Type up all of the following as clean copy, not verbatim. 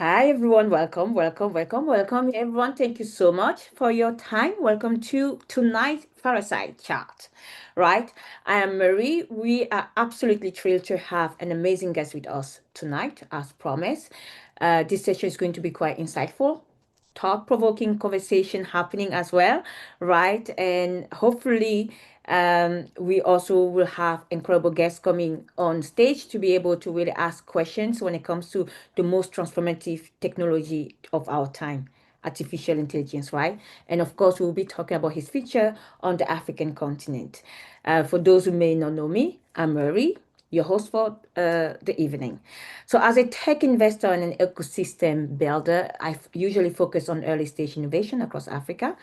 Hi everyone, welcome, welcome, welcome, welcome everyone. Thank you so much for your time. Welcome to tonight's Fireside chat. Right, I am Marie. We are absolutely thrilled to have an amazing guest with us tonight, as promised. This session is going to be quite insightful, thought-provoking conversation happening as well, right? And hopefully, we also will have incredible guests coming on stage to be able to really ask questions when it comes to the most transformative technology of our time, artificial intelligence, right? And of course, we'll be talking about his future on the African continent. For those who may not know me, I'm Marie, your host for the evening. So, as a tech investor and an ecosystem builder, I usually focus on early stage innovation across Africa.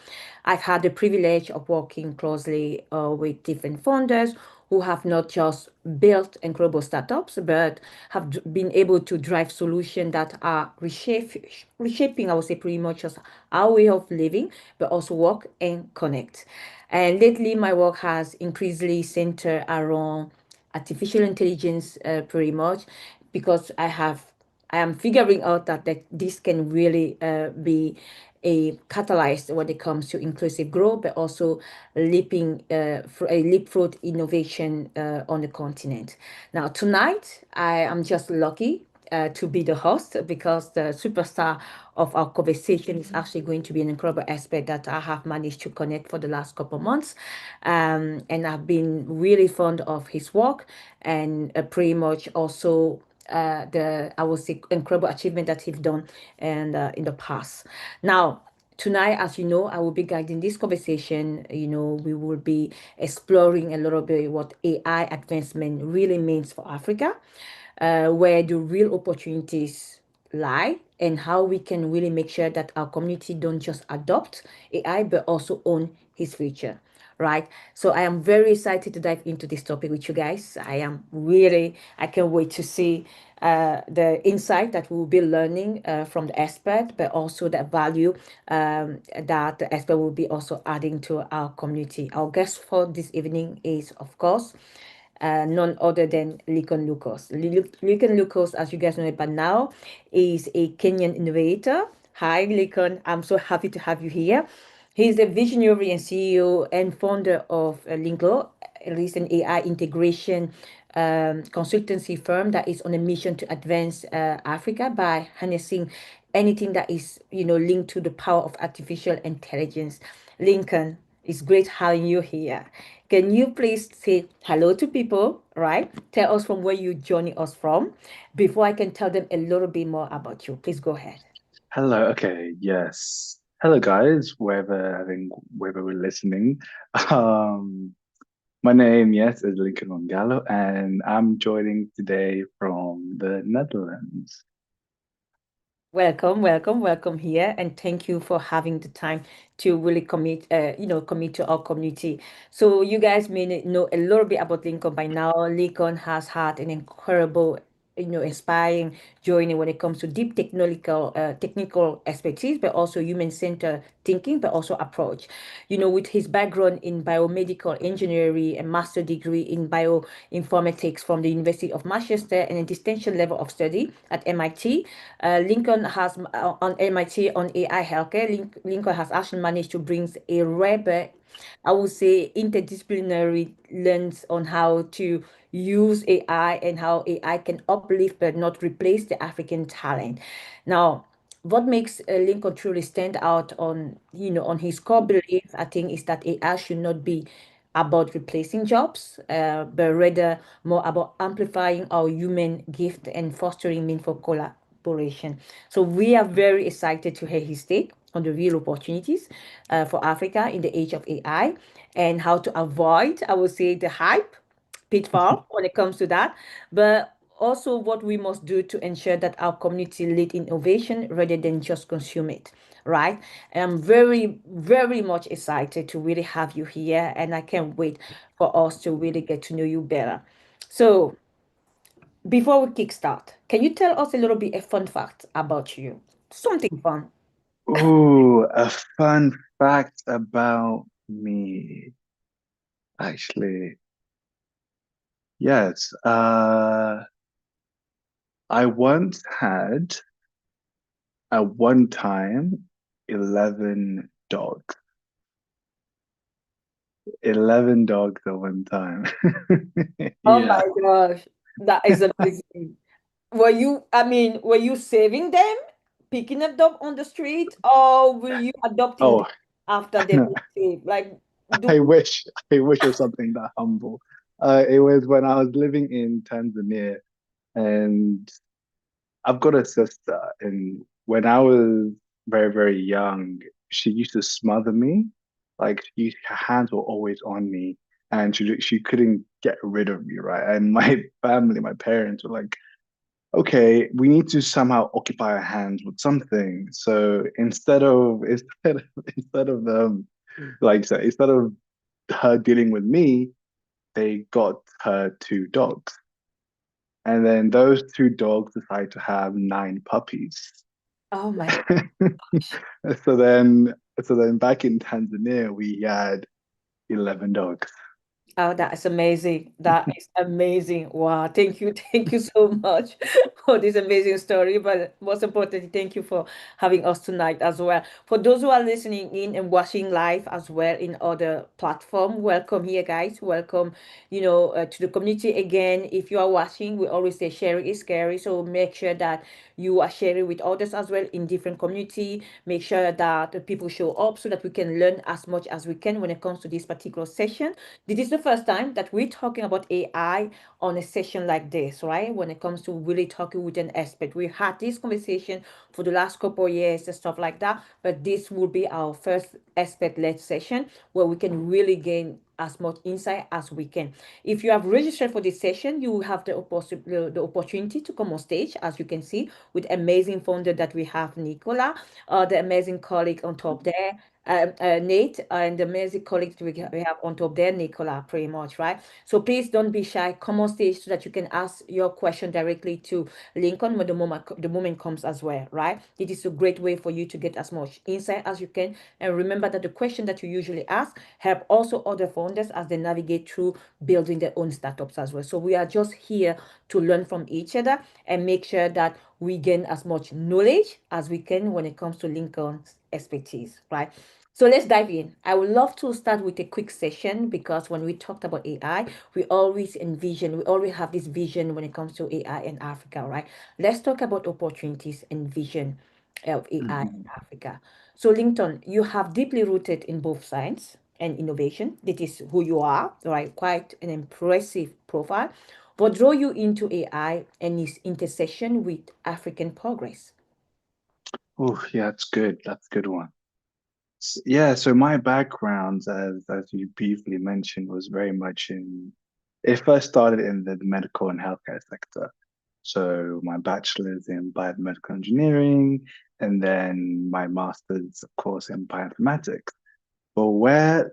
I've had the privilege of working closely with different founders who have not just built incredible startups, but have been able to drive solutions that are reshaping, I would say, pretty much just our way of living, but also work and connect. And lately, my work has increasingly centered around artificial intelligence, pretty much, because I am figuring out that this can really be a catalyst when it comes to inclusive growth, but also for a leapfrog innovation on the continent. Now, tonight, I am just lucky to be the host because the superstar of our conversation is actually going to be an incredible aspect that I have managed to connect for the last couple of months. And I've been really fond of his work and pretty much also the I would say incredible achievement that he's done and in the past. Now, tonight, as you know, I will be guiding this conversation. We will be exploring a little bit what AI advancement really means for Africa, where the real opportunities lie, and how we can really make sure that our community don't just adopt AI but also own his future. Right. So I am very excited to dive into this topic with you guys. I can't wait to see the insight that we'll be learning from the expert, but also the value that the expert will be also adding to our community. Our guest for this evening is, of course, none other than Lincoln Lukose. Lincoln Lukose, as you guys know it by now, is a Kenyan innovator. Hi, Lincoln. I'm so happy to have you here. He's the visionary and CEO and founder of Lynclo, at least an AI integration consultancy firm that is on a mission to advance Africa by harnessing anything that is, linked to the power of artificial intelligence. Lincoln, it's great having you here. Can you please say hello to people, right? Tell us from where you're joining us from before I can tell them a little bit more about you. Please go ahead. Hello. Okay. Yes. Hello, guys. Wherever we're listening. Um, my name, yes, is Lincoln Lukose, and I'm joining today from the Netherlands. Welcome, welcome, welcome here, and thank you for having the time to really commit to our community. So you guys may know a little bit about Lincoln by now. Lincoln has had an incredible, inspiring journey when it comes to deep technical expertise, but also human-centered thinking, but also approach. With his background in biomedical engineering and master degree in bioinformatics from the University of Manchester and a distinction level of study at MIT. Lincoln has on MIT on AI healthcare. Lincoln has actually managed to bring a rare, but I would say interdisciplinary lens on how to use AI and how AI can uplift but not replace the African talent. Now, what makes Lincoln truly stand out on his core belief, I think, is that AI should not be about replacing jobs, but rather more about amplifying our human gift and fostering meaningful collaboration. So we are very excited to hear his take on the real opportunities for Africa in the age of AI and how to avoid, I would say, the hype pitfall when it comes to that, but also what we must do to ensure that our community lead innovation rather than just consume it, right? And I'm very, very much excited to really have you here, and I can't wait for us to really get to know you better. So, before we kickstart, can you tell us a little bit a fun fact about you? Something fun. Ooh, a fun fact about me. Actually, yes. I once had At one time, 11 dogs. 11 dogs at one time. Oh Yeah. my gosh, that is amazing. Were you saving them, picking up them on the street, or were you adopting them Oh, after they've been saved? Like, do I wish I wish it was something that humble. It was when I was living in Tanzania, and I've got a sister, and when I was very, very young, she used to smother me. Like her hands were always on me, and she couldn't get rid of me, right? And my family, my parents were like, okay, we need to somehow occupy our hands with something. So instead of like I said, instead of her dealing with me, they got her two dogs. And then those two dogs decided to have nine puppies. oh my gosh. So then so then back in Tanzania we had 11 dogs. Oh, that is amazing. That is amazing. Wow. Thank you so much for this amazing story. But most importantly, thank you for having us tonight as well. For those who are listening in and watching live as well in other platform, welcome here, guys. Welcome, to the community again. If you are watching, we always say sharing is scary. So make sure that you are sharing with others as well in different community. Make sure that the people show up so that we can learn as much as we can when it comes to this particular session. This is the first time that we're talking about AI on a session like this, right? When it comes to really talking with an expert. We had this conversation for the last couple of years and stuff like that, but this will be our first expert-led session where we can really gain as much insight as we can. If you have registered for this session, you will have the opportunity to come on stage, as you can see, with amazing founder that we have, Nicola, the amazing colleague on top there, Nate, and the amazing colleagues we have on top there, Nicola, pretty much, right? So please don't be shy. Come on stage so that you can ask your question directly to Lincoln when the moment comes as well, right? It is a great way for you to get as much insight as you can. And remember that the question that you usually ask help also other founders as they navigate through building their own startups as well. So we are just here to learn from each other and make sure that we gain as much knowledge as we can when it comes to Lincoln's expertise, right? So let's dive in. I would love to start with a quick session because when we talked about AI, we always have this vision when it comes to AI in Africa, right? Let's talk about opportunities and vision of AI in Mhm. Africa. So, Linton, you have deeply rooted in both science and innovation. That is who you are, right? Quite an impressive profile. What drew you into AI and its intersection with African progress? Oh, yeah, that's good. That's a good one. Yeah, so my background, as you briefly mentioned, was very much in. It first started in the medical and healthcare sector. So my bachelor's in biomedical engineering, and then my master's, of course, in bioinformatics. But where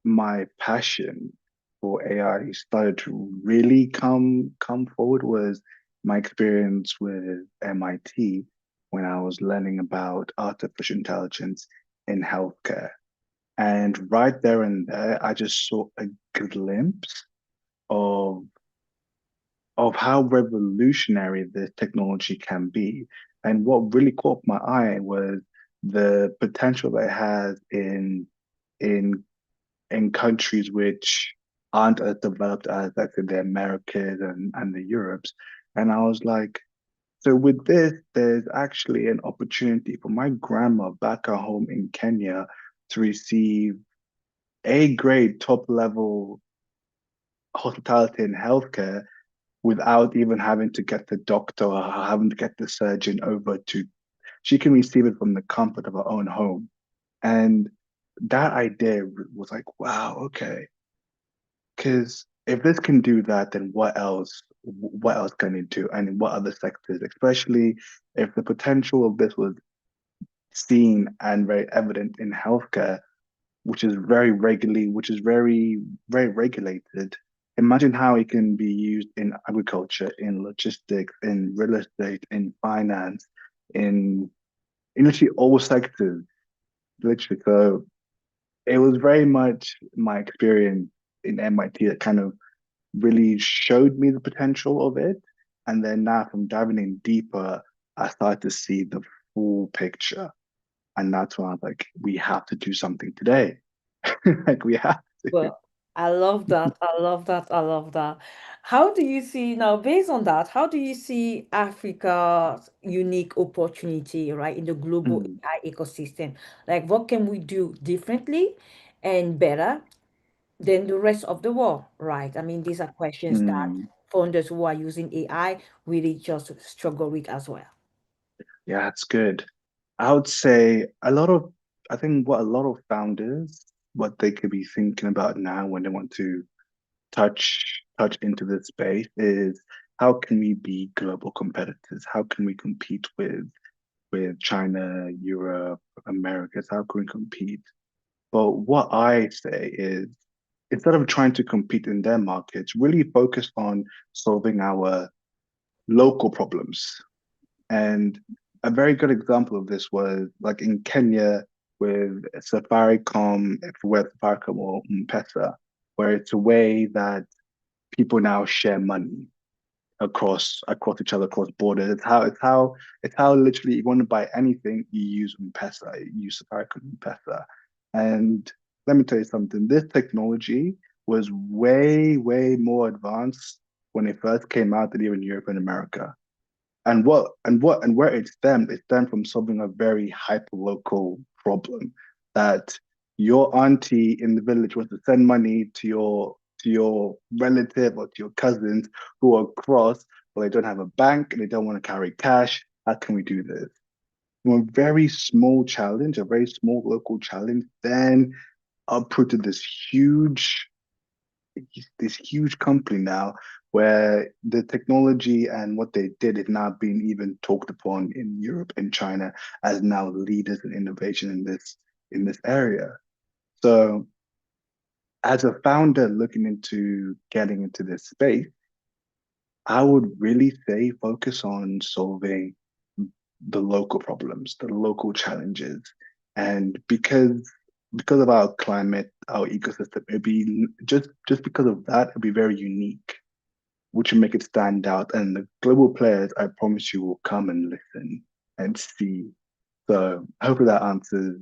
my passion for AI started to really come forward was my experience with MIT when I was learning about artificial intelligence in healthcare. And right there and there, I just saw a glimpse of how revolutionary this technology can be. And what really caught my eye was the potential that it has in in countries which aren't as developed as, let's say, the Americas and the Europes. And I was like, so with this, there's actually an opportunity for my grandma back at home in Kenya to receive A grade top level hospitality and healthcare without even having to get the doctor or having to get the surgeon over to, she can receive it from the comfort of her own home. And that idea was like, wow, okay. Because if this can do that, then what else? What else can it do? And in what other sectors? Especially if the potential of this was seen and very evident in healthcare, which is very regulated. Imagine how it can be used in agriculture, in logistics, in real estate, in finance, in in literally all sectors. Literally, so it was very much my experience in MIT that kind of really showed me the potential of it. And then now from diving in deeper, I started to see the full picture. And that's when I was like, we have to do something today. Like we have to. Well, I love that. I love that. I love that. How do you see now, based on that, how do you see Africa's unique opportunity, right, in the global Mm, AI ecosystem? Like, what can we do differently and better than the rest of the world, right? I mean, these are questions that mm. founders who are using AI really just struggle with as well. Yeah, it's good. I would say I think what a lot of founders, what they could be thinking about now when they want to touch into this space is how can we be global competitors? How can we compete with China, Europe, Americas? How can we compete? But what I say is instead of trying to compete in their markets, really focus on solving our local problems. And a very good example of this was like in Kenya with Safaricom, with Safaricom or M-Pesa, where it's a way that people now share money across each other, across borders. It's how literally if you want to buy anything, you use M-Pesa, you use Safaricom M-Pesa. And let me tell you something, this technology was way more advanced when it first came out than even Europe and America. And where it's stemmed from solving a very hyper local problem that your auntie in the village wants to send money to your relative or to your cousins who are across, but they don't have a bank and they don't want to carry cash. How can we do this? From a very small challenge, a very small local challenge, then uprooted this huge company now where the technology and what they did is now being even talked upon in Europe and China as now leaders in innovation in this area. So as a founder looking into getting into this space, I would really say focus on solving the local problems, the local challenges. And because of our climate, our ecosystem, it'd be just because of that, it'd be very unique, which will make it stand out. And the global players, I promise you, will come and listen and see. So hopefully that answers.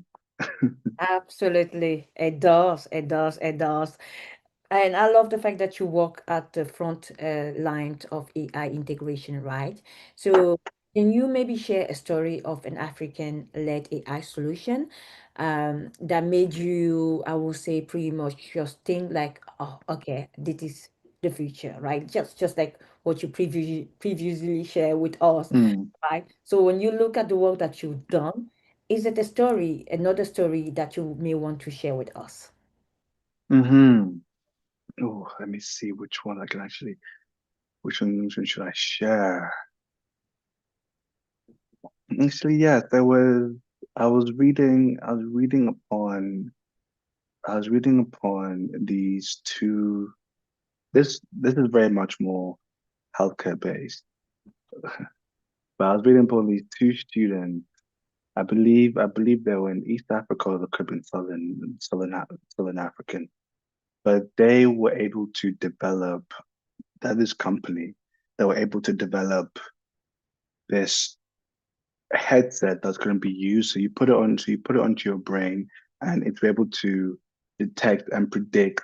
Absolutely. It does. It does. It does. And I love the fact that you work at the front line of AI integration, right? So, can you maybe share a story of an African-led AI solution that made you, I will say, pretty much just think like, oh, okay, this is the future, right? Just like what you previously shared with us, Mm. right? So, when you look at the work that you've done, is it a story, another story that you may want to share with us? Hmm. Oh, let me see which one I can actually, which one should I share? Actually, yes, I was reading upon these two. This is very much more healthcare based, but I was reading upon these two students. I believe they were in East Africa or the Caribbean, Southern African, but they were able to develop that this company. They were able to develop this headset that's going to be used. So you put it onto your brain, and it's able to detect and predict.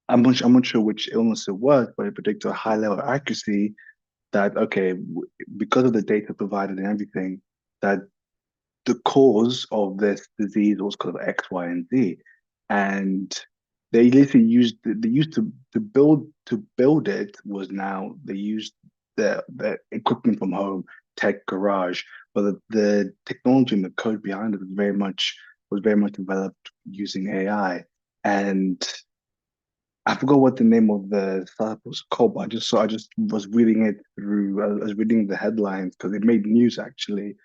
I'm not sure which illness it was, but it predicts a high level of accuracy that okay, because of the data provided and everything, that the cause of this disease was because of X, Y, and Z. And they used to build it was now they used the equipment from home, tech garage, but the technology and the code behind it was very much developed using AI. And I forgot what the name of the startup was called, but I just was reading it through. I was reading the headlines because it made news actually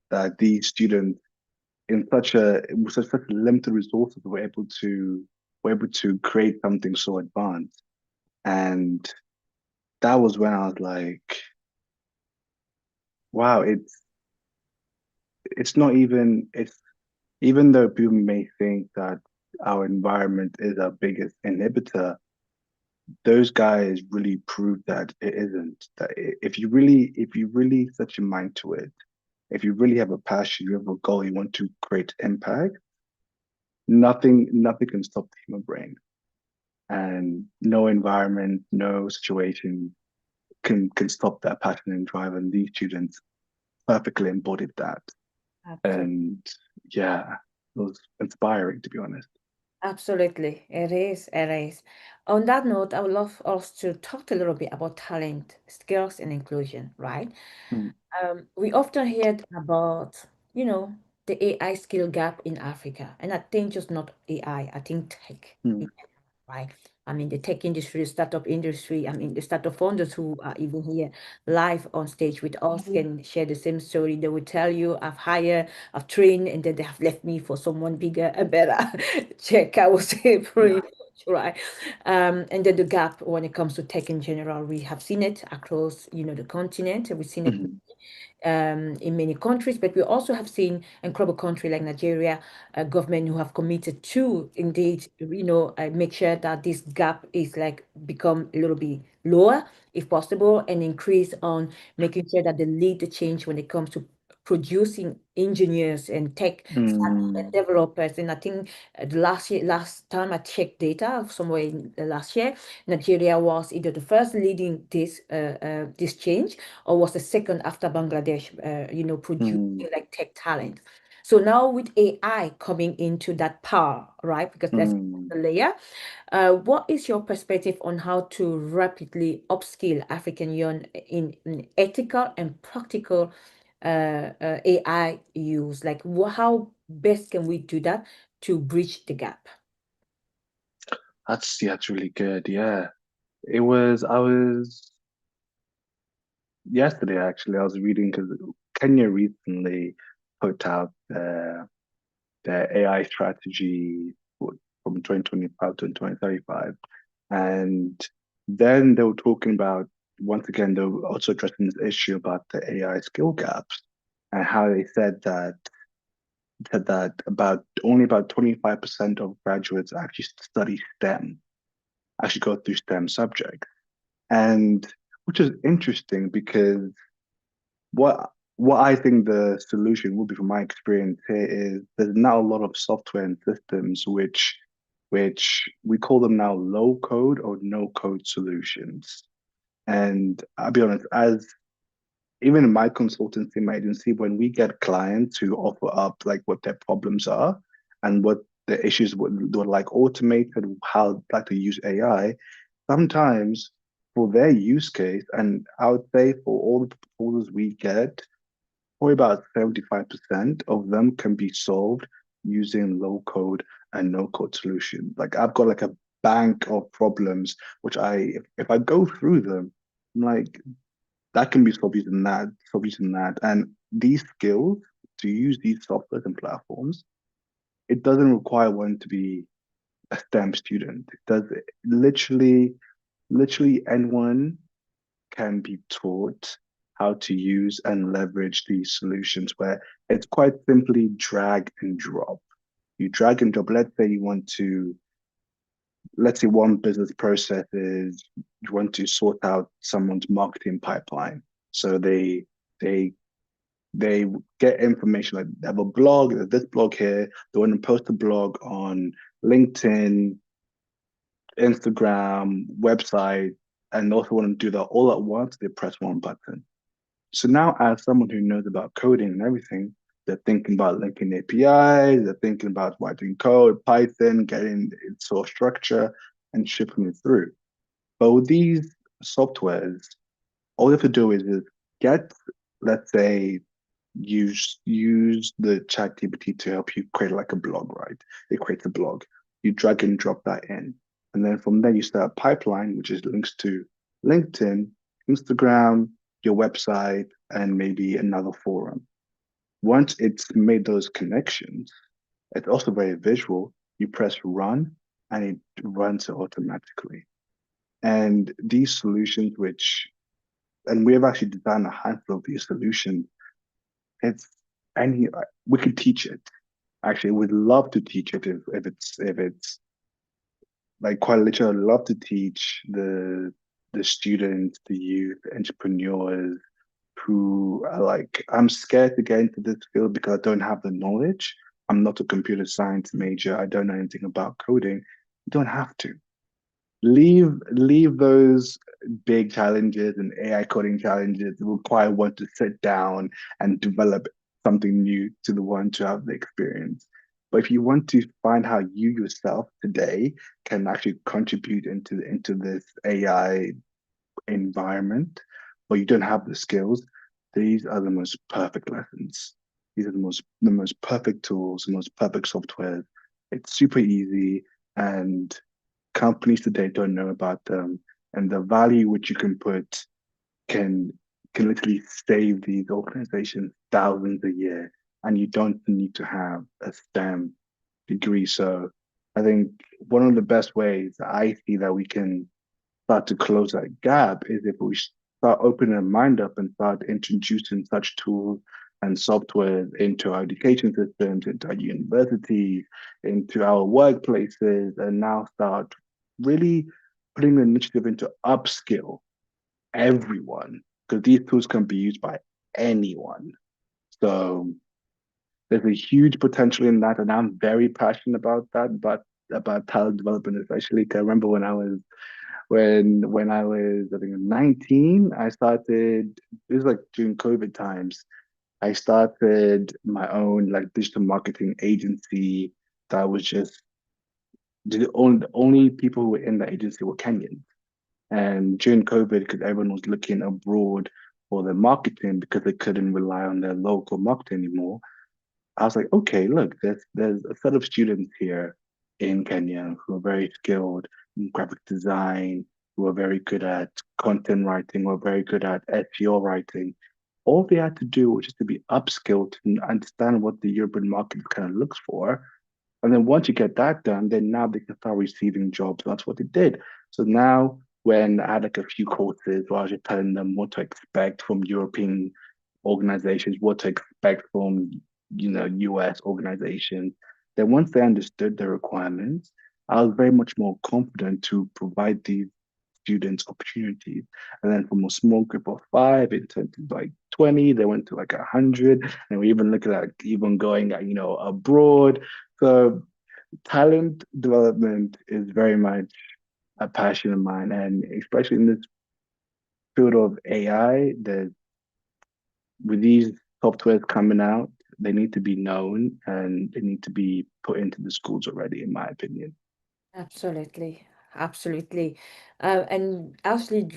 that these students in such limited resources were able to create something so advanced. And that was when I was like, wow, it's not even it's even though people may think that our environment is our biggest inhibitor, those guys really proved that it isn't. That if you really set your mind to it, if you really have a passion, you have a goal, you want to create impact, nothing can stop the human brain. And no environment, no situation can stop that passion and drive. And these students perfectly embodied that. Absolutely. And yeah, it was inspiring to be honest. Absolutely. It is. It is. On that note, I would love us to talk a little bit about talent, skills, and inclusion, right? Mm, We often hear about, you know, the AI skill gap in Africa. And I think just not AI, I think tech, mm, right? I mean, the tech industry, the startup industry, I mean, the startup founders who are even here live on stage with us can share the same story. They will tell you, I've hired, I've trained, and then they have left me for someone bigger and better. Check, I would say, pretty yeah. much, right? And then the gap when it comes to tech in general, we have seen it across, the continent. We've seen it Mm, in many countries, but we also have seen incredible country like Nigeria, government who have committed to indeed, make sure that this gap is like become a little bit lower if possible, and increase on making sure that they lead the change when it comes to producing engineers and tech mm, developers. And I think last time I checked data somewhere in the last year, Nigeria was either the first leading this change, or was the second after Bangladesh, producing mm, like tech talent. So now with AI coming into that power, right? Because that's mm. the layer. What is your perspective on how to rapidly upskill African young in ethical and practical AI use? Like, how best can we do that to bridge the gap? That's really good. Yeah. I was yesterday actually, I was reading because Kenya recently put out their AI strategy from 2025 to 2035. And then they were talking about, once again, they were also addressing this issue about the AI skill gaps and how they said that about only about 25% of graduates actually study STEM, actually go through STEM subjects. And which is interesting because what I think the solution would be from my experience here is there's now a lot of software and systems which we call them now low code or no code solutions. And I'll be honest, as even in my consultancy, my agency, when we get clients who offer up like what their problems are and what the issues would like automated, how they'd like to use AI, sometimes for their use case, and I would say for all the proposals we get, probably about 75% of them can be solved using low code and no code solutions. Like I've got like a bank of problems, which if I go through them, I'm like, that can be solved using that. And these skills to use these softwares and platforms, it doesn't require one to be a STEM student. It does literally anyone can be taught how to use and leverage these solutions where it's quite simply drag and drop. You drag and drop. Let's say one business process is you want to sort out someone's marketing pipeline. So they they get information like they have a blog, there's this blog here, they want to post a blog on LinkedIn, Instagram, website, and also want to do that all at once, they press one button. So now, as someone who knows about coding and everything, they're thinking about linking APIs, they're thinking about writing code, Python, getting its source structure, and shipping it through. But with these softwares, all you have to do is get, let's say, use the chat GPT to help you create like a blog, right? It creates a blog. You drag and drop that in. And then from there you start a pipeline, which is links to LinkedIn, Instagram, your website, and maybe another forum. Once it's made those connections, it's also very visual. You press run and it runs it automatically. And these solutions, and we have actually designed a handful of these solutions, it's any we could teach it. Actually, we'd love to teach it if it's like quite literally, I'd love to teach the students, the youth, entrepreneurs, who are like, I'm scared to get into this field because I don't have the knowledge. I'm not a computer science major. I don't know anything about coding. You don't have to. Leave those big challenges and AI coding challenges that require one to sit down and develop something new to the one to have the experience. But if you want to find how you yourself today can actually contribute into this AI environment, but you don't have the skills, these are the most perfect lessons. These are the most perfect tools, the most perfect software. It's super easy, and companies today don't know about them. And the value which you can put can can literally save these organizations thousands a year, and you don't need to have a STEM degree. So I think one of the best ways I see that we can start to close that gap is if we start opening our mind up and start introducing such tools and software into our education systems, into our universities, into our workplaces, and now start really putting the initiative into upskill everyone, because these tools can be used by anyone. So there's a huge potential in that, and I'm very passionate about that, but about talent development especially. 'Cause I remember when I was, I think, 19, I started, it was like during COVID times, I started my own like digital marketing agency that was just the only people who were in the agency were Kenyan. And during COVID, because everyone was looking abroad for their marketing because they couldn't rely on their local market anymore, I was like, okay, look, there's a set of students here in Kenya who are very skilled in graphic design, who are very good at content writing, who are very good at SEO writing. All they had to do was just to be upskilled and understand what the European market kind of looks for. And then once you get that done, then now they can start receiving jobs. That's what they did. So now when I had like a few courses where I was just telling them what to expect from European organizations, what to expect from US organizations. Then once they understood the requirements, I was very much more confident to provide these students opportunities. And then from a small group of five, it turned to like 20, they went to like 100, and we even looking at even going, abroad. So talent development is very much a passion of mine, and especially in this field of AI, there's with these softwares coming out, they need to be known and they need to be put into the schools already, in my opinion. Absolutely, absolutely. And actually,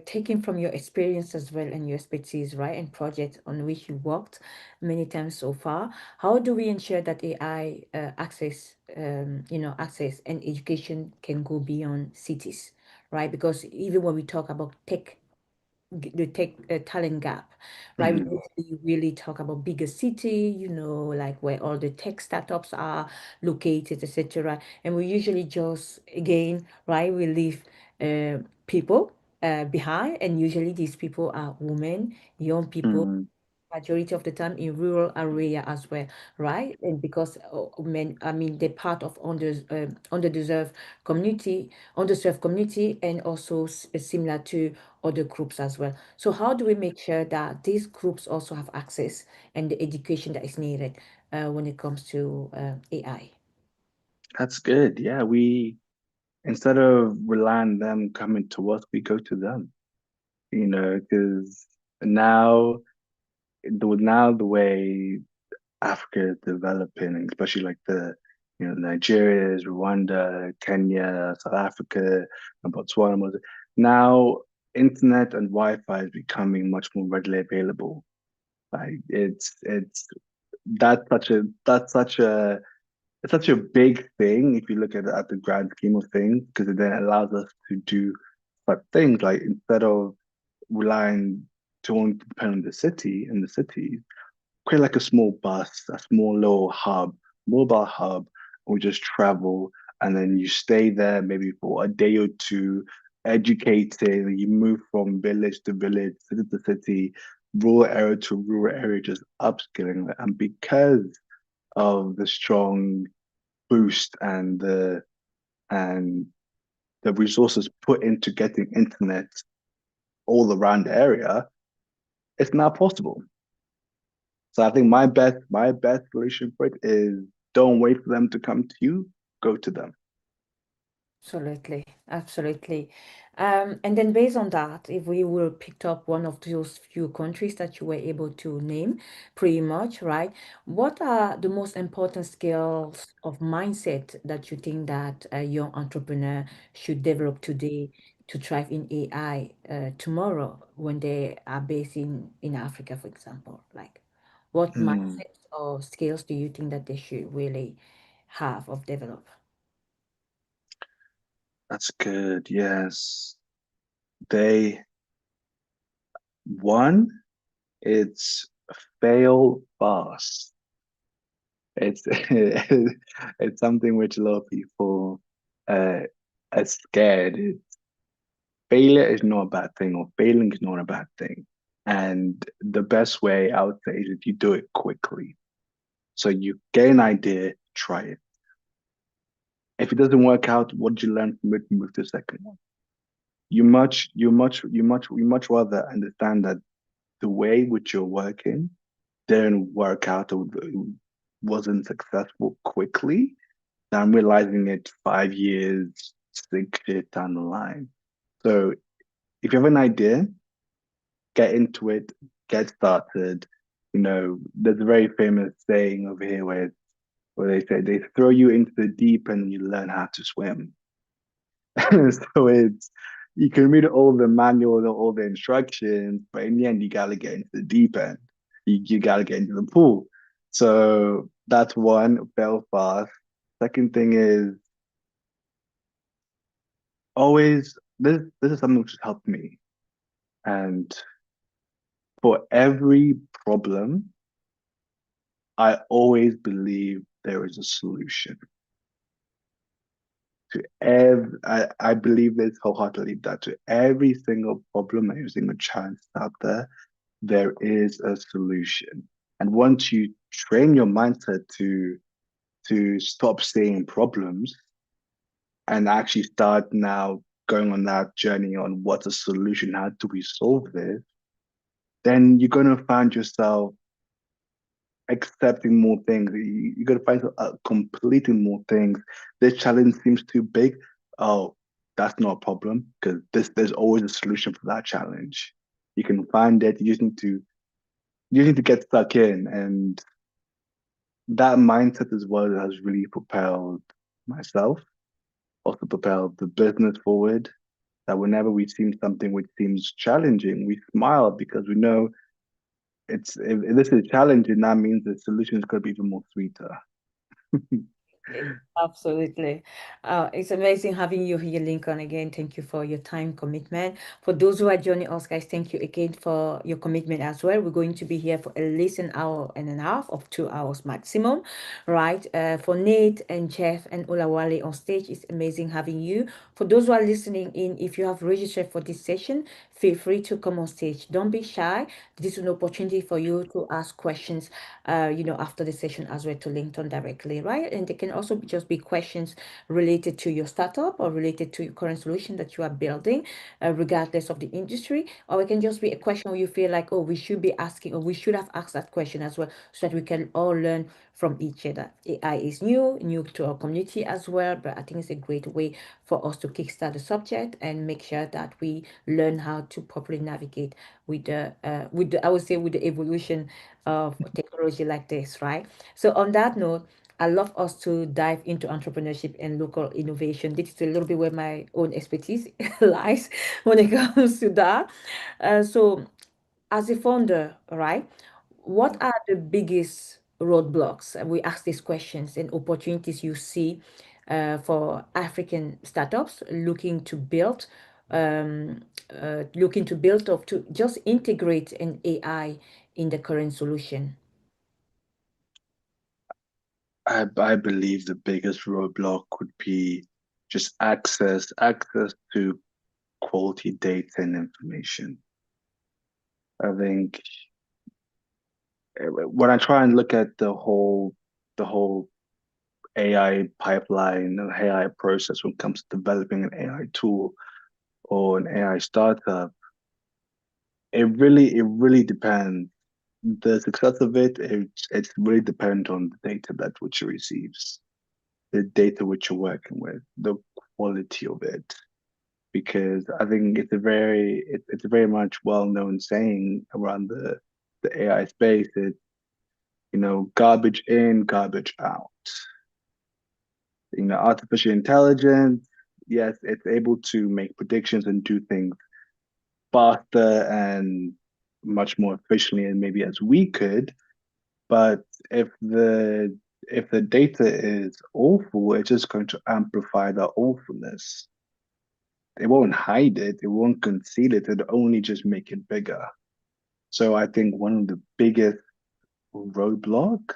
taking from your experience as well and your expertise, right, and projects on which you worked many times so far, how do we ensure that AI access and education can go beyond cities, right? Because even when we talk about the tech talent gap, right? We Mm, usually really talk about bigger city, like where all the tech startups are located, etc. And we usually just again, right? We leave people behind, and usually these people are women, young people, mm, majority of the time in rural area as well, right? And because men, I mean, they're part of underdeserved community, underserved community, and also similar to other groups as well. So how do we make sure that these groups also have access and the education that is needed when it comes to AI? that's good. Yeah, we instead of relying on them coming to us, we go to them. Because now the way Africa is developing, especially like the Nigeria, Rwanda, Kenya, South Africa, and Botswana. Now internet and Wi-Fi is becoming much more readily available. Like it's that's such a it's such a big thing if you look at the grand scheme of things, because it then allows us to do such things like instead of relying to only depend on the city and the cities, create like a small bus, a small little hub, mobile hub, or just travel. And then you stay there maybe for a day or two, educating. You move from village to village, city to city, rural area to rural area, just upskilling. And because of the strong boost and the resources put into getting internet all around the area, it's not possible. So I think my best solution for it is don't wait for them to come to you, go to them. Absolutely, absolutely. And then based on that, if we will pick up one of those few countries that you were able to name, pretty much, right? What are the most important skills of mindset that you think that a young entrepreneur should develop today to thrive in AI tomorrow when they are based in Africa, for example? Like, what Hmm, mindset or skills do you think that they should really have or develop? that's good. Yes. They One, it's fail fast. It's it's something which a lot of people uh, are scared. Failure is not a bad thing, or failing is not a bad thing. And the best way I would say is if you do it quickly. So you get an idea, try it. If it doesn't work out, what did you learn from it? Move to the second one. You much rather understand that the way which you're working didn't work out or wasn't successful quickly than realizing it 5 years, 6 years down the line. So if you have an idea, get into it, get started. There's a very famous saying over here where they say they throw you into the deep and you learn how to swim. So you can read all the manuals, all the instructions, but in the end, you gotta get into the deep end. You gotta get into the pool. So that's one, fail fast. Second thing is always this is something which has helped me. And for every problem, I always believe there is a solution to I believe this wholeheartedly that to every single problem, every single challenge out there, there is a solution. And once you train your mindset to stop seeing problems and actually start now going on that journey on what's a solution, how do we solve this, then you're going to find yourself accepting more things. You're going to find yourself completing more things. This challenge seems too big. Oh, that's not a problem because there's always a solution for that challenge. You can find it. You just need to get stuck in, and that mindset as well has really propelled myself, also propelled the business forward. That whenever we see something which seems challenging, we smile because we know if this is challenging, that means the solution is going to be even more sweeter. Absolutely. It's amazing having you here, Lincoln. Again, thank you for your time commitment. For those who are joining us, guys, thank you again for your commitment as well. We're going to be here for at least an hour and a half of 2 hours maximum, right? For Nate and Jeff and Olawale on stage, it's amazing having you. For those who are listening in, if you have registered for this session, feel free to come on stage. Don't be shy. This is an opportunity for you to ask questions, after the session as well to LinkedIn directly, right? And they can also just be questions related to your startup or related to your current solution that you are building, regardless of the industry. Or it can just be a question where you feel like, oh, we should be asking, or we should have asked that question as well, so that we can all learn from each other. AI is new to our community as well, but I think it's a great way for us to kickstart the subject and make sure that we learn how to properly navigate with the I would say with the evolution of technology like this, right? So on that note, I love us to dive into entrepreneurship and local innovation. This is a little bit where my own expertise lies when it comes to that. So as a founder, right, what are the biggest roadblocks? And we ask these questions and opportunities you see for African startups looking to build up to just integrate an AI in the current solution. I believe the biggest roadblock would be just access to quality data and information. I think when I try and look at the whole AI pipeline and AI process when it comes to developing an AI tool or an AI startup, it really depends. The success of it's really dependent on the data that which it receives, the data which you're working with, the quality of it. Because I think it's a very much well-known saying around the AI space. It's, garbage in, garbage out. Artificial intelligence, yes, it's able to make predictions and do things faster and much more efficiently and maybe as we could. But if the data is awful, it's just going to amplify the awfulness. It won't hide it, it won't conceal it, it'll only just make it bigger. So I think one of the biggest roadblocks,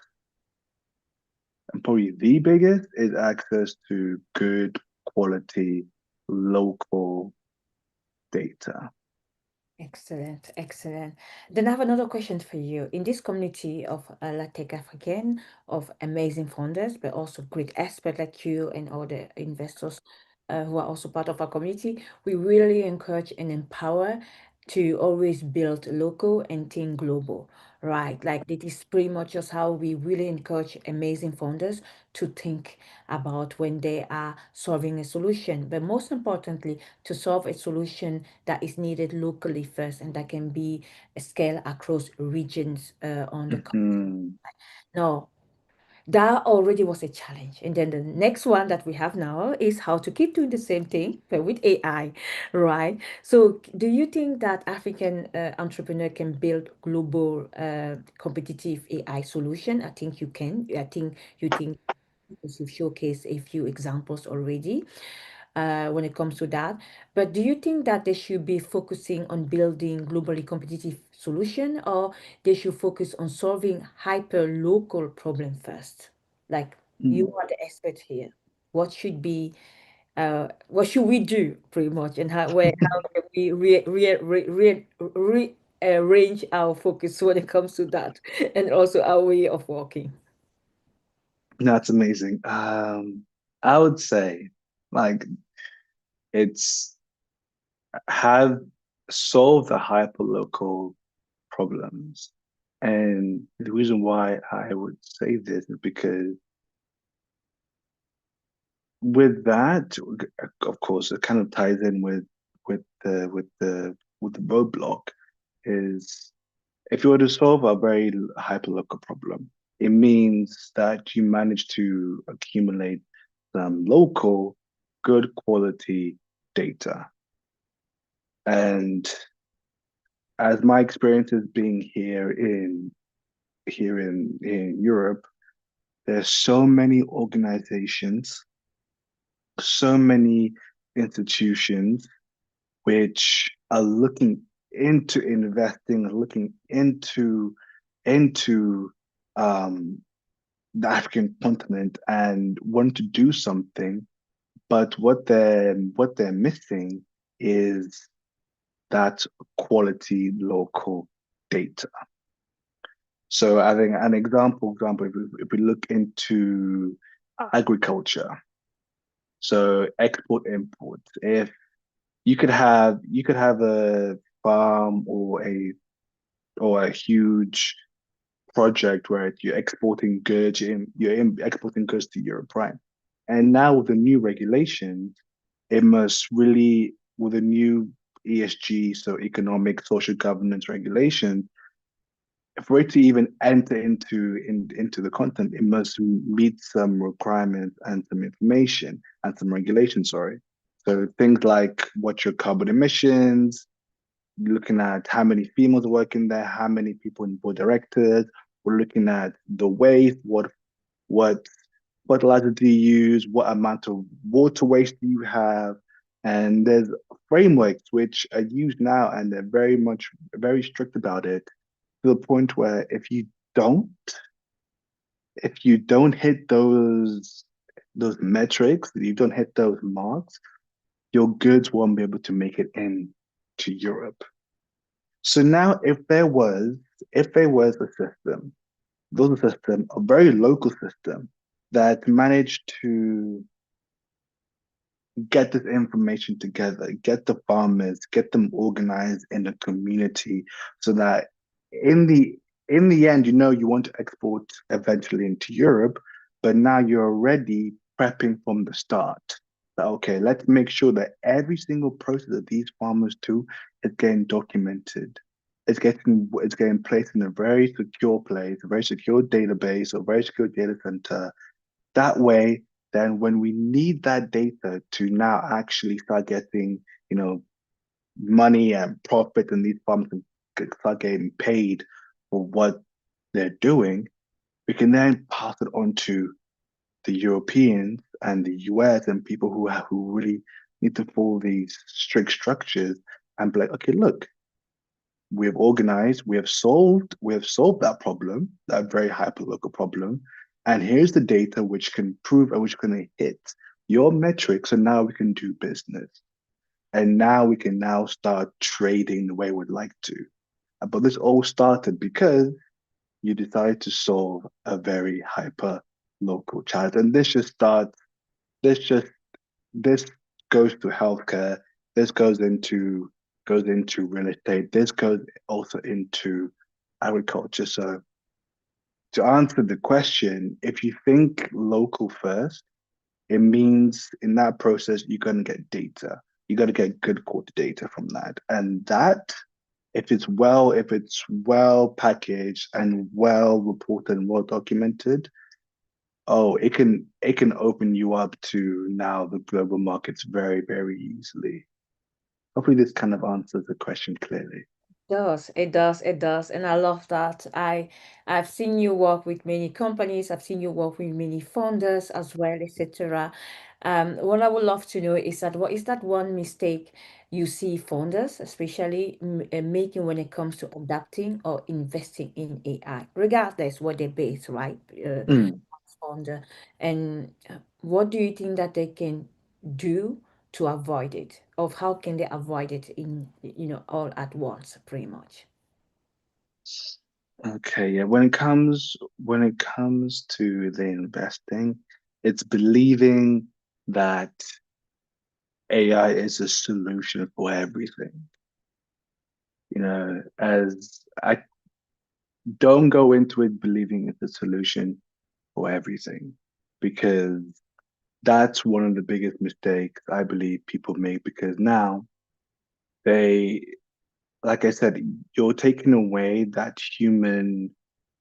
and probably the biggest, is access to good quality local data. Excellent, excellent. Then I have another question for you. In this community of La Tech Africaine, of amazing founders, but also great experts like you and other investors who are also part of our community, we really encourage and empower to always build local and think global, right? Like it is pretty much just how we really encourage amazing founders to think about when they are solving a solution, but most importantly, to solve a solution that is needed locally first and that can be scaled across regions on the continent. Mhm. Now, that already was a challenge. And then the next one that we have now is how to keep doing the same thing, but with AI, right? So, do you think that African entrepreneur can build global competitive AI solution? I think you can. I think you think because you've showcased a few examples already when it comes to that. But do you think that they should be focusing on building globally competitive solution, or they should focus on solving hyper local problem first? Like you Mm. are the expert here. What should we do pretty much, and how can we rearrange our focus when it comes to that, and also our way of working? That's amazing. I would say, like, it's have solved the hyperlocal problems. And the reason why I would say this is because with that, of course, it kind of ties in with the roadblock is if you were to solve a very hyperlocal problem, it means that you manage to accumulate some local, good quality data. And as my experiences being here in Europe, there's so many organizations, so many institutions which are looking into investing, looking into um, the African continent and want to do something, but what they're missing is that quality local data. So I think an example, if we look into agriculture, so export import, if you could have a farm or a huge project where you're exporting goods, exporting goods to Europe, right? And now with the new regulations, it must really with the new ESG, so economic social governance regulations, for it to even enter into the content, it must meet some requirements and some information and some regulations, sorry. So things like what your carbon emissions, looking at how many females are working there, how many people in board directors. We're looking at the waste, what fertilizer do you use, what amount of water waste do you have, and there's frameworks which are used now, and they're very strict about it to the point where don't if you don't hit those metrics, if you don't hit those marks, your goods won't be able to make it in to Europe. So now if there was a system, those a system, a very local system that managed to get this information together, get the farmers, get them organized in a community so that in the in the end, you want to export eventually into Europe, but now you're already prepping from the start. So, okay, let's make sure that every single process that these farmers do is getting documented. It's getting placed in a very secure place, a very secure database, a very secure data center. That way, then when we need that data to now actually start getting, you know, money and profit, and these farms can start getting paid for what they're doing, we can then pass it on to the Europeans and the US and people who really need to follow these strict structures and be like, okay, look, we have solved that problem, that very hyperlocal problem. And here's the data which can prove and which can hit your metrics. And now we can do business. And now we can now start trading the way we'd like to. But this all started because you decided to solve a very hyper local challenge. And this just this goes to healthcare. This goes into real estate. This goes also into agriculture. So to answer the question, if you think local first, it means in that process you're gonna get data. You got to get good quality data from that, and that if it's well packaged and well reported and well documented, oh, it can open you up to now the global markets very, very easily. Hopefully, this kind of answers the question clearly. It does, and I love that. I've seen you work with many companies. I've seen you work with many founders as well, etc. What I would love to know is that what is that one mistake you see founders, especially making when it comes to adapting or investing in AI, regardless what they base, right? Mm. Founder, and what do you think that they can do to avoid it, of how can they avoid it in all at once, pretty much. Okay, yeah. When it comes to the investing, it's believing that AI is a solution for everything. As I don't go into it believing it's a solution for everything, because that's one of the biggest mistakes I believe people make, because now they, like I said, you're taking away that human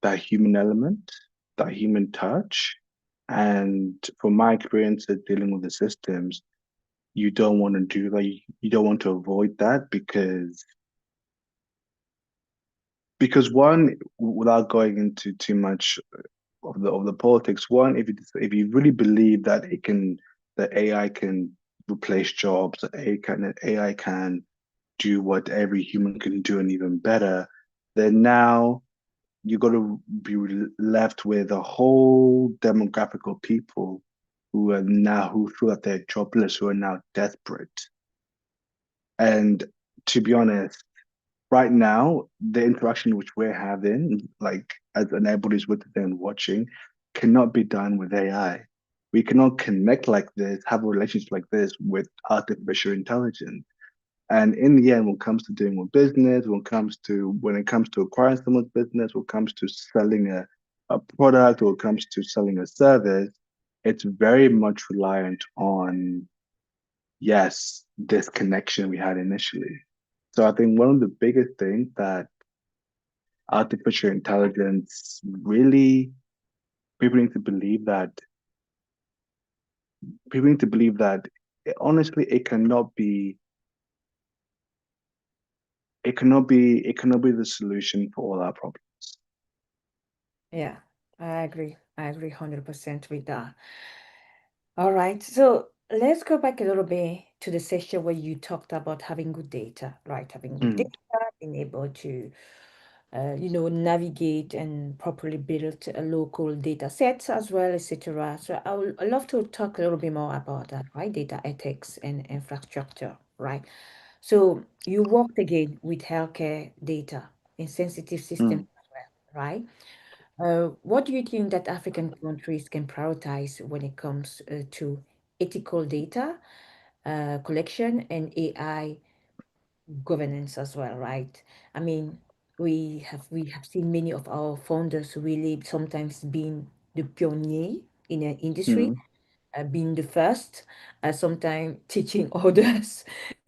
element, that human touch. And from my experience of dealing with the systems, you don't want to do that. You don't want to avoid that because one, without going into too much of the politics, one, if you really believe that AI can replace jobs, that AI can do what every human can do and even better, then now you got to be left with a whole demographic of people who feel that they're jobless, who are now desperate. And to be honest, right now, the interaction which we're having, like as anybody's with it and watching, cannot be done with AI. We cannot connect like this, have a relationship like this with artificial intelligence. And in the end, when it comes to doing more business, when it comes to acquiring someone's business, when it comes to selling a product, or when it comes to selling a service, it's very much reliant on, yes, this connection we had initially. So I think one of the biggest things that artificial intelligence really people need to believe that people need to believe that honestly it cannot be the solution for all our problems. Yeah, I agree 100% with that. All right, so let's go back a little bit to the session where you talked about having good data, right? Having good Mm, data, being able to navigate and properly build a local data sets as well, etc. So I love to talk a little bit more about that, right? Data ethics and infrastructure, right? So you worked again with healthcare data in sensitive systems mm. as well, right? What do you think that African countries can prioritize when it comes to ethical data collection and AI governance as well, right? I mean, we have seen many of our founders really sometimes being the pioneer in an industry, mm, being the first, sometimes teaching others,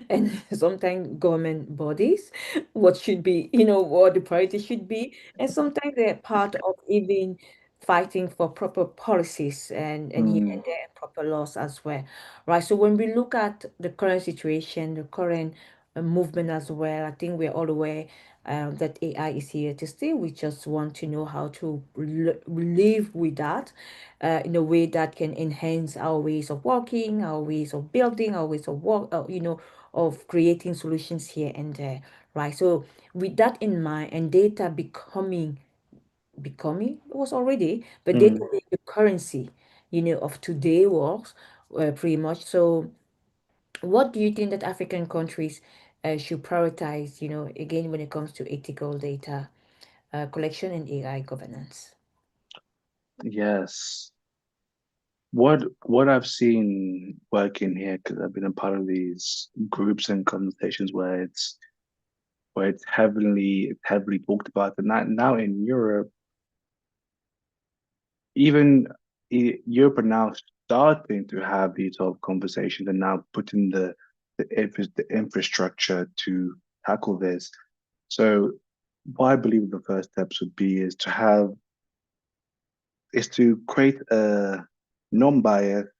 and sometimes government bodies what should be, what the priority should be, and sometimes they're part of even fighting for proper policies and here and mm, there proper laws as well, right? So when we look at the current situation, the current movement as well, I think we're all aware that AI is here to stay. We just want to know how to live with that in a way that can enhance our ways of working, our ways of building, our ways of work, of creating solutions here and there, right? So with that in mind, and data becoming it was already, but data mm. being the currency, of today works, pretty much. So what do you think that African countries should prioritize, again, when it comes to ethical data collection and AI governance? Yes. What I've seen working here, because I've been a part of these groups and conversations where it's heavily talked about, and now in Europe, even Europe are now starting to have these sort of conversations and now putting the infrastructure to tackle this. So what I believe the first steps would be is to create a non-biased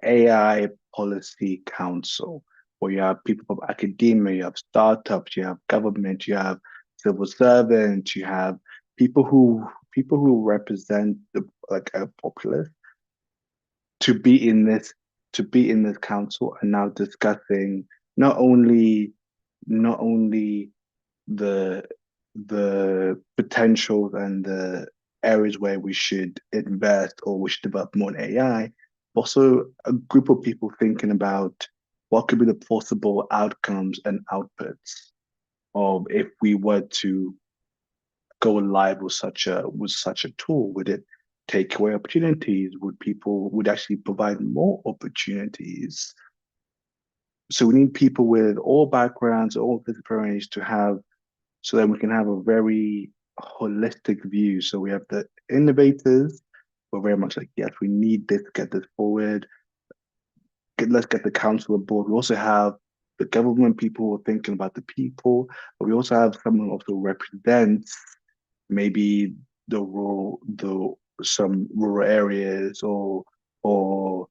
AI policy council where you have people from academia, you have startups, you have government, you have civil servants, you have people who represent the like a populace to be in this to be in this council and now discussing not only not only the the potentials and the areas where we should invest or we should develop more in AI, also a group of people thinking about what could be the possible outcomes and outputs of if we were to go live with such a tool. Would it take away opportunities? Would actually provide more opportunities? So we need people with all backgrounds, all disciplines to have so that we can have a very holistic view. So we have the innovators, we're very much like, yes, we need this to get this forward. Let's get the council on board. We also have the government people who are thinking about the people, but we also have someone who also represents maybe the some rural areas or or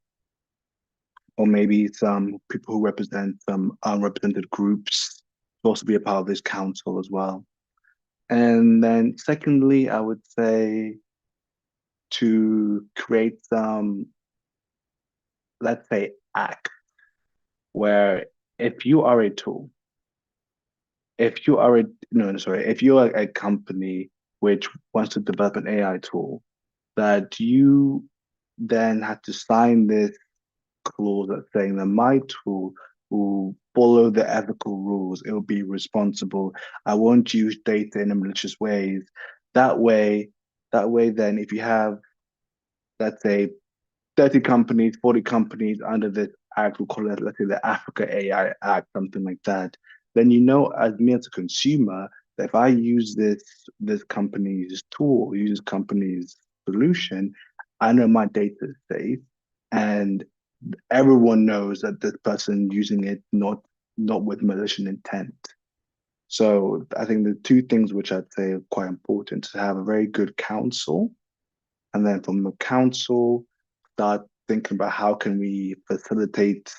maybe some people who represent some unrepresented groups to also be a part of this council as well. And then secondly, I would say to create some, let's say, act where if you are a tool, if you are a no, sorry, if you are a company which wants to develop an AI tool, that you then have to sign this clause that's saying that my tool will follow the ethical rules. It will be responsible. I won't use data in malicious ways. That way, that way, then if you have, let's say, 30 companies, 40 companies under this act, we'll call it, let's say, the Africa AI Act, something like that, then you know, as me as a consumer, that if I use this company's tool, use this company's solution, I know my data is safe, and everyone knows that this person using it not with malicious intent. So I think the two things which I'd say are quite important to have a very good counsel, and then from the council, start thinking about how can we facilitate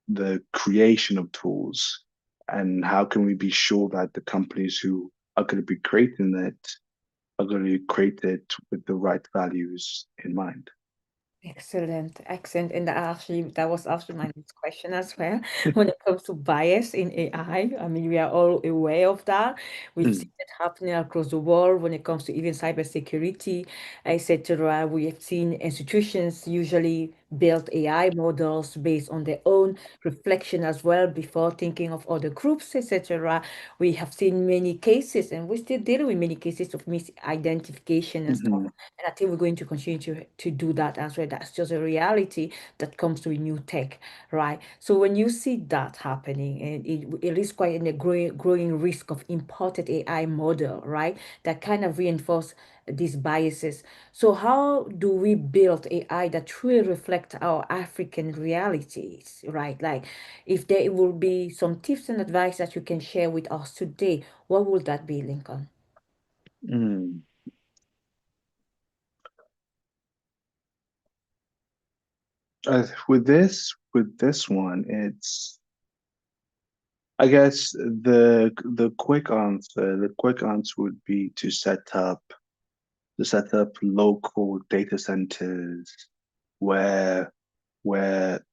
the creation of tools and how can we be sure that the companies who are going to be creating it are going to create it with the right values in mind. Excellent, excellent. And that was actually my next question as well. When it comes to bias in AI, I mean, we are all aware of that. We've seen Mm, it happening across the world when it comes to even cybersecurity, etc. We have seen institutions usually built AI models based on their own reflection as well before thinking of other groups, etc. We have seen many cases, and we still deal with many cases of misidentification and stuff. hmm And I think we're going to continue to do that as well. That's just a reality that comes with new tech, right? So when you see that happening, and it is quite in a growing risk of imported AI model, right? That kind of reinforce these biases. So how do we build AI that truly reflect our African realities, right? Like if there will be some tips and advice that you can share with us today, what would that be, Lincoln? Mm. With this one, I guess the quick answer would be to set up local data centers where where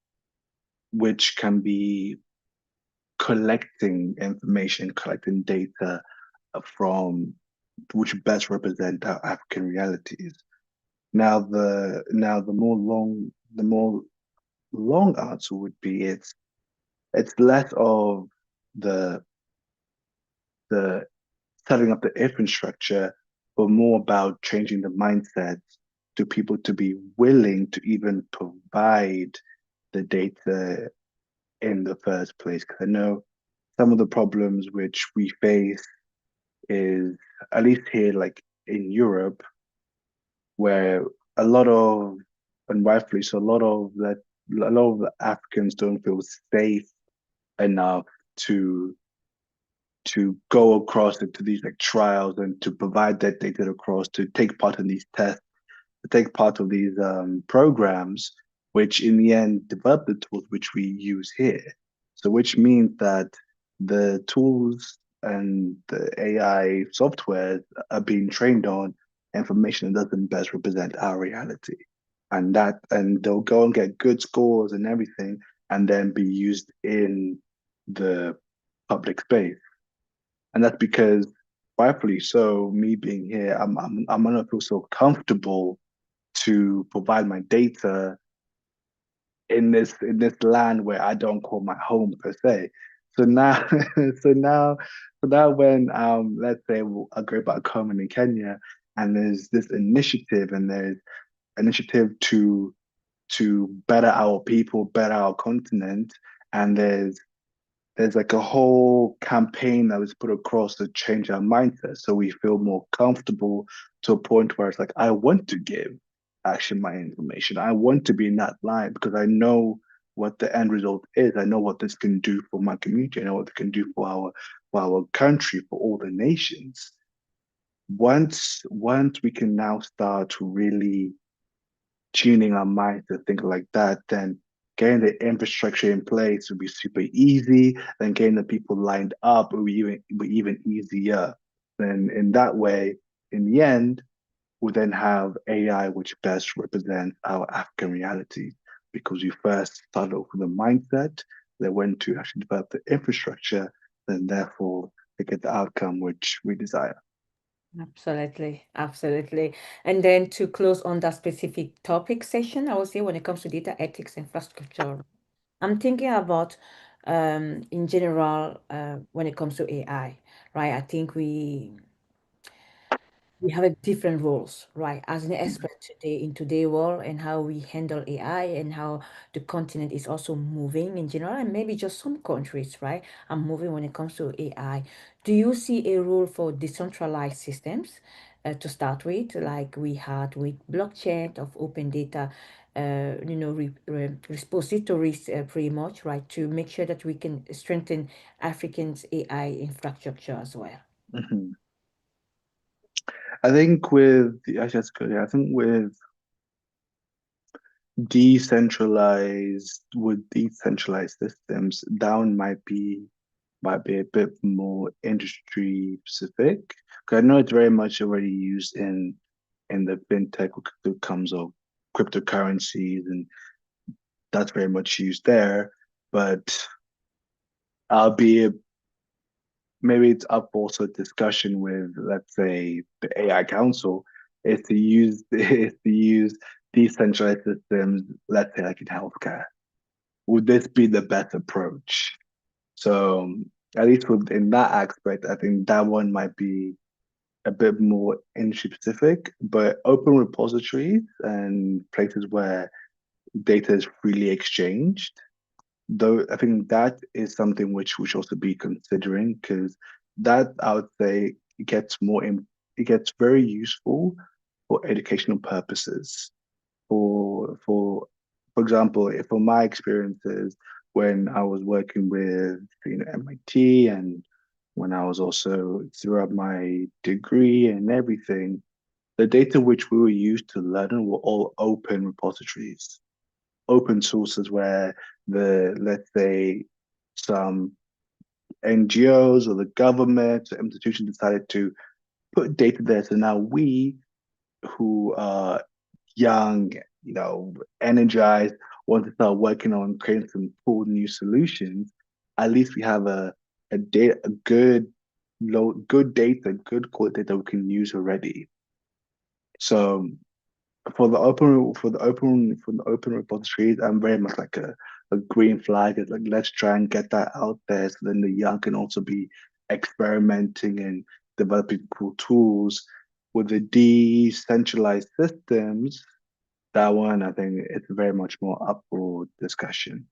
which can be collecting information, collecting data from which best represent our African realities. Now the more long answer would be it's less of the the setting up the infrastructure, but more about changing the mindset to people to be willing to even provide the data in the first place. Because I know some of the problems which we face is, at least here, like in Europe, where a lot of, and rightfully so, a lot of the Africans don't feel safe enough to go across into these like trials and to provide that data across, to take part in these tests, to take part of these programs, which in the end develop the tools which we use here. So, which means that the tools and the AI software are being trained on information that doesn't best represent our reality. And they'll go and get good scores and everything, and then be used in the public space. And that's because, rightfully so, me being here, I'm gonna feel so comfortable to provide my data in this land where I don't call my home per se. So now, so now, so now when let's say I go back home in Kenya, and there's this initiative, and there's initiative to better our people, better our continent, and there's like a whole campaign that was put across to change our mindset so we feel more comfortable, to a point where it's like, I want to give actually my information. I want to be in that line because I know what the end result is. I know what this can do for my community. I know what it can do for our country, for all the nations. Once we can now start to really tuning our minds to think like that, then getting the infrastructure in place would be super easy. Then getting the people lined up would be even easier. Then in that way, in the end, we then have AI which best represents our African reality, because we first started off with a mindset, then went to actually develop the infrastructure, then therefore they get the outcome which we desire. Absolutely, absolutely. And then to close on that specific topic session, I would say when it comes to data ethics infrastructure, I'm thinking about in general when it comes to AI, right? I think we have a different roles, right? As an expert today in today's world and how we handle AI and how the continent is also moving in general, and maybe just some countries, right, are moving when it comes to AI. Do you see a role for decentralized systems to start with, like we had with blockchain of open data, repositories, pretty much, right, to make sure that we can strengthen Africans' AI infrastructure as well? Mhm. I think with the, actually that's good. Yeah, I think with decentralized systems, down might be a bit more industry specific. Because I know it's very much already used in the fintech that comes of cryptocurrencies, and that's very much used there. But I'll be maybe it's up for also discussion with, let's say, the AI Council, is to use decentralized systems, let's say like in healthcare? Would this be the best approach? So at least in that aspect, I think that one might be a bit more industry specific, but open repositories and places where data is freely exchanged, though I think that is something which we should also be considering because that I would say it gets very useful for educational purposes. For for example, if for my experiences when I was working with MIT and when I was also throughout my degree and everything, the data which we were used to learning were all open repositories, open sources where let's say some NGOs or the government or institution decided to put data there. So now we who are young, energized, want to start working on creating some cool new solutions, at least we have a good data, good quality data we can use already. So for the open repositories, I'm very much like a green flag. It's like let's try and get that out there so then the young can also be experimenting and developing cool tools. With the decentralized systems, that one I think it's very much more up for discussion.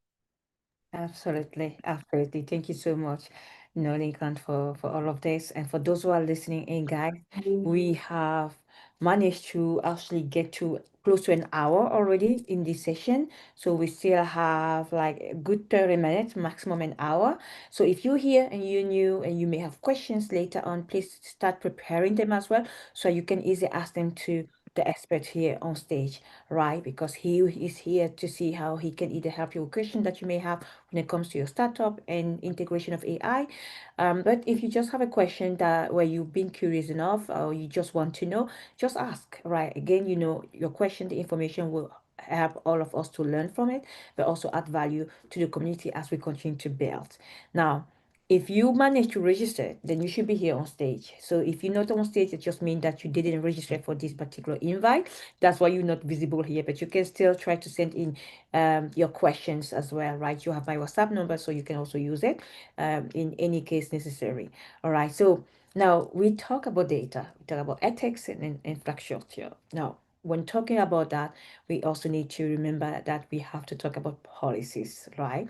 Absolutely, absolutely. Thank you so much, Lincoln, for all of this. And for those who are listening in, guys, we have managed to actually get to close to an hour already in this session. So we still have like a good 30 minutes, maximum an hour. So if you're here and you're new and you may have questions later on, please start preparing them as well so you can easily ask them to the expert here on stage, right? Because he is here to see how he can either help you with questions that you may have when it comes to your startup and integration of AI. But if you just have a question that where you've been curious enough or you just want to know, just ask, right? Again, your question, the information will help all of us to learn from it, but also add value to the community as we continue to build. Now, if you manage to register, then you should be here on stage. So if you're not on stage, it just means that you didn't register for this particular invite. That's why you're not visible here, but you can still try to send in your questions as well, right? You have my WhatsApp number, so you can also use it in any case necessary. All right. So now we talk about data, we talk about ethics and infrastructure. Now, when talking about that, we also need to remember that we have to talk about policies, right?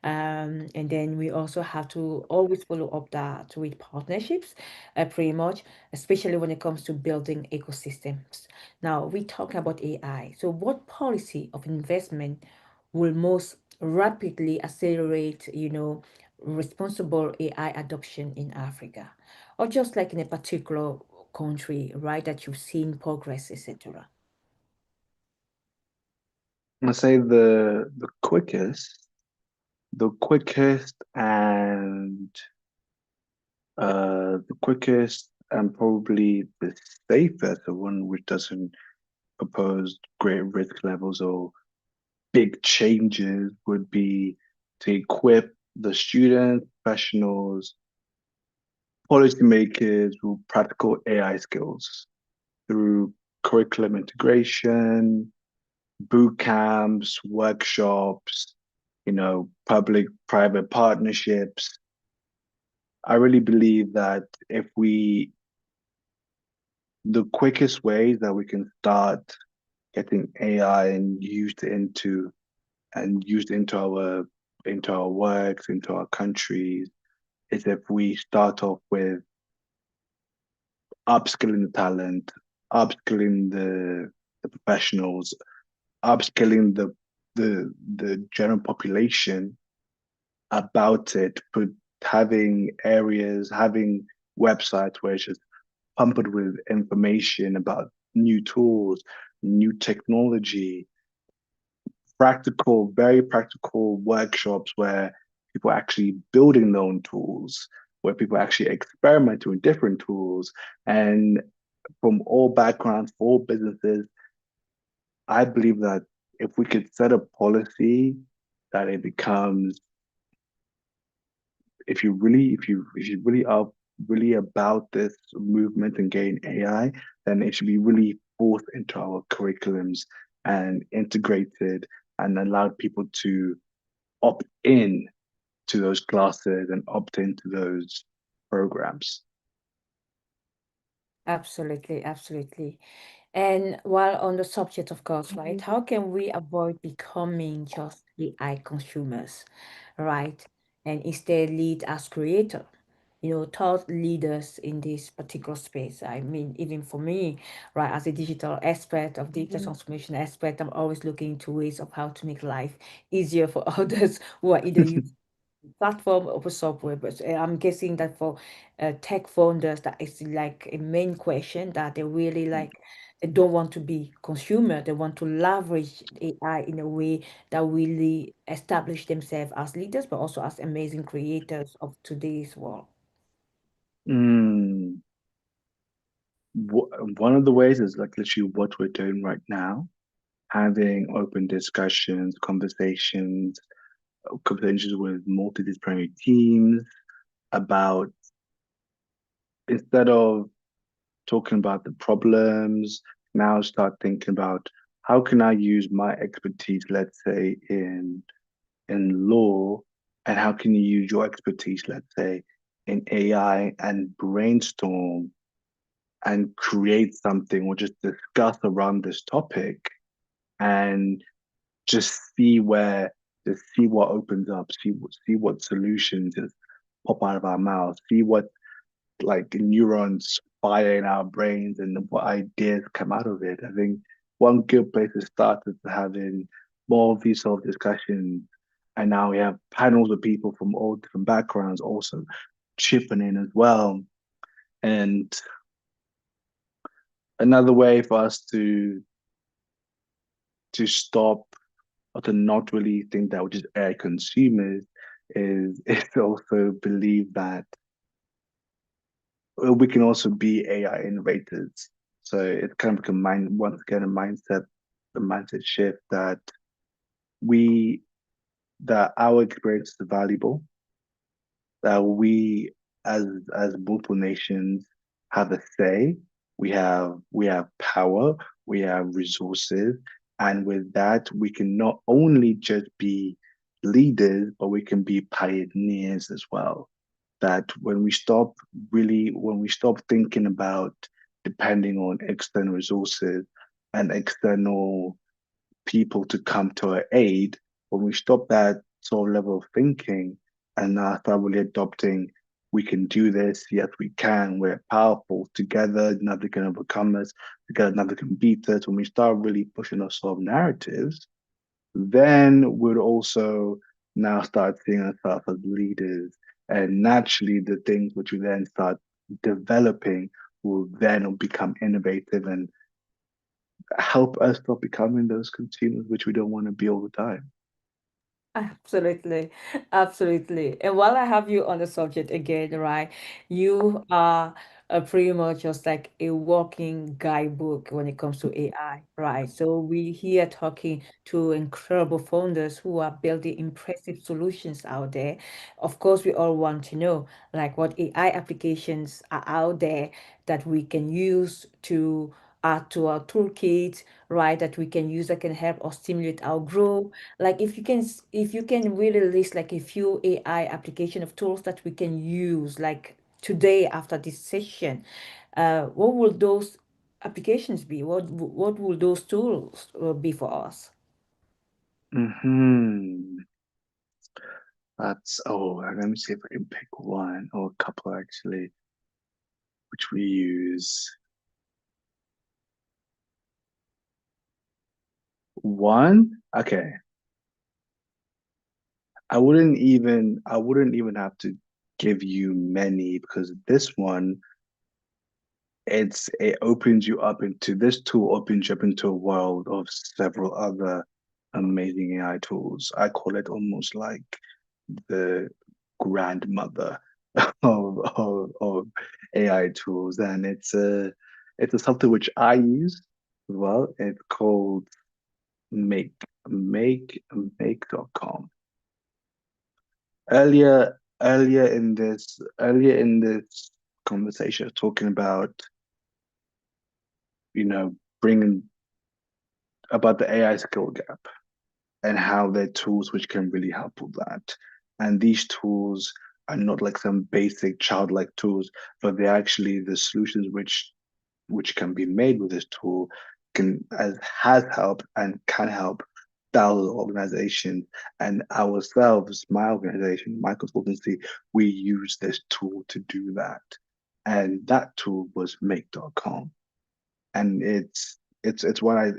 And then we also have to always follow up that with partnerships, pretty much, especially when it comes to building ecosystems. Now, we talk about AI. So, what policy of investment will most rapidly accelerate, responsible AI adoption in Africa, or just like in a particular country, right? That you've seen progress, etc. I say the quickest and probably the safest, the one which doesn't propose great risk levels or big changes would be to equip the students, professionals, policymakers with practical AI skills through curriculum integration, boot camps, workshops, public-private partnerships. I really believe that the quickest way that we can start getting AI and used into our works, into our countries, is if we start off with upskilling the talent, upskilling the professionals, upskilling the general population about it, having websites where it's just pumped with information about new tools, new technology, very practical workshops where people are actually building their own tools, where people are actually experimenting with different tools. And from all backgrounds, for all businesses, I believe that if we could set a policy that it becomes, if you really are really about this movement and getting AI, then it should be really forced into our curriculums and integrated and allowed people to opt in to those classes and opt into those programs. Absolutely, absolutely. And while on the subject, of course, right, how can we avoid becoming just AI consumers, right? And instead lead as creator, thought leaders in this particular space. I mean, even for me, right, as a digital expert of digital transformation expert, I'm always looking into ways of how to make life easier for others who are either using platform or software. But I'm guessing that for tech founders, that is like a main question that they really like. They don't want to be consumer. They want to leverage AI in a way that really establish themselves as leaders, but also as amazing creators of today's world. Mm. One of the ways is like literally what we're doing right now, having open discussions, conversations with multidisciplinary teams about, instead of talking about the problems, now start thinking about how can I use my expertise, let's say in law, and how can you use your expertise, let's say in AI, and brainstorm and create something or just discuss around this topic and just see what opens up, see what solutions just pop out of our mouths, see what like neurons fire in our brains and what ideas come out of it. I think one good place to start is having more of these sort of discussions. And now we have panels of people from all different backgrounds also chipping in as well. And another way for us to stop or to not really think that we're just AI consumers is to also believe that we can also be AI innovators. So it's kind of like a once again, a mindset shift we, that our experience is valuable, that we as multiple nations have a say. We have power, we have resources, and with that, we can not only just be leaders, but we can be pioneers as well. That when we stop thinking about depending on external resources and external people to come to our aid, when we stop that sort of level of thinking and now start really adopting, we can do this, yes, we can, we're powerful, together, nothing can overcome us, together, nothing can beat us. When we start really pushing those sort of narratives, then we'll also now start seeing ourselves as leaders. And naturally, the things which we then start developing will then become innovative and help us stop becoming those consumers which we don't want to be all the time. Absolutely, absolutely. And while I have you on the subject again, right, you are pretty much just like a walking guidebook when it comes to AI, right? So we here talking to incredible founders who are building impressive solutions out there. Of course, we all want to know like what AI applications are out there that we can use to add to our toolkit, right? That we can use that can help us stimulate our growth. Like if you can really list like a few AI application of tools that we can use like today after this session, what will those applications be? What will those tools be for us? Hmm. That's let me see if I can pick one or a couple actually, which we use. One, okay. I wouldn't even have to give you many because this one, it opens you up into this tool opens you up into a world of several other amazing AI tools. I call it almost like the grandmother of AI tools, and it's a something which I use as well. It's called Make Make.com. Earlier in this conversation, talking about, you know, bringing about the AI skill gap and how they're tools which can really help with that. And these tools are not like some basic childlike tools, but they're actually the solutions which can be made with this tool can as has helped and can help thousands of organizations and ourselves, my organization, my consultancy, we use this tool to do that. And that tool was make.com. And it's what I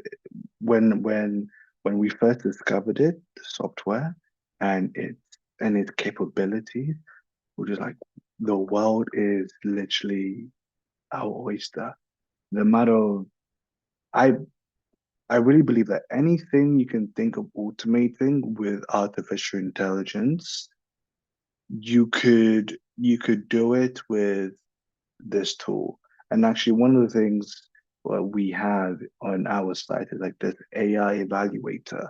when when when we first discovered it, the software and its capabilities, we're just like the world is literally our oyster. The matter of I I really believe that anything you can think of automating with artificial intelligence, you could do it with this tool. And actually, one of the things what we have on our site is like this AI evaluator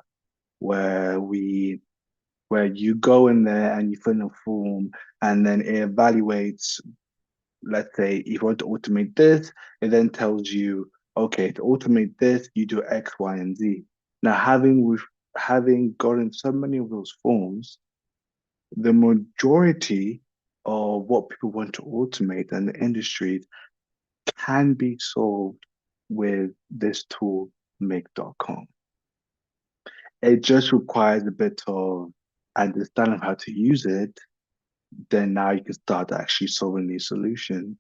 where where you go in there and you fill in a form and then it evaluates, let's say if you want to automate this, it then tells you, okay, to automate this, you do X, Y, and Z. Now, having gotten so many of those forms, the majority of what people want to automate in the industry can be solved with this tool, make.com. It just requires a bit of understanding how to use it. Then now you can start actually solving these solutions.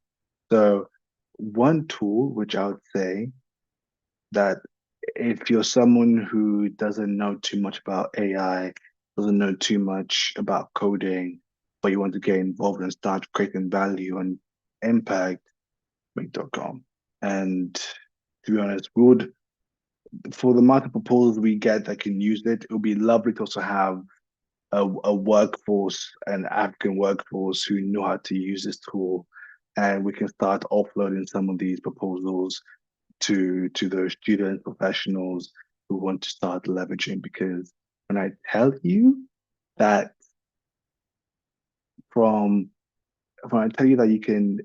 So one tool, which I would say that if you're someone who doesn't know too much about AI, doesn't know too much about coding, but you want to get involved and start creating value and impact, make.com. And to be honest, we would, for the amount of proposals we get that can use it, it would be lovely to also have a workforce, an African workforce who know how to use this tool. And we can start offloading some of these proposals to those students, professionals who want to start leveraging. Because when I tell you that from when I tell you that you can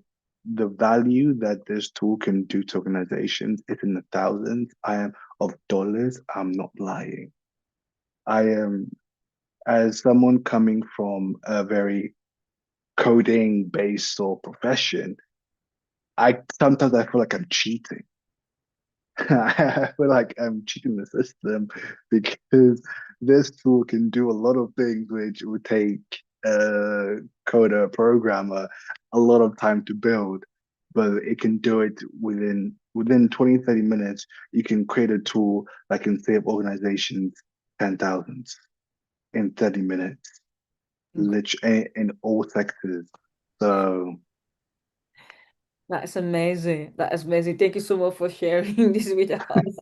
the value that this tool can do to organizations is in the thousands I am of dollars, I'm not lying. I am as someone coming from a very coding based or profession, I feel like I'm cheating. I feel like I'm cheating the system because this tool can do a lot of things which would take a coder, programmer a lot of time to build, but it can do it within 20, 30 minutes. You can create a tool that can save organizations 10,000 in 30 minutes, literally in all sectors. So That's amazing. That is amazing. Thank you so much for sharing this with us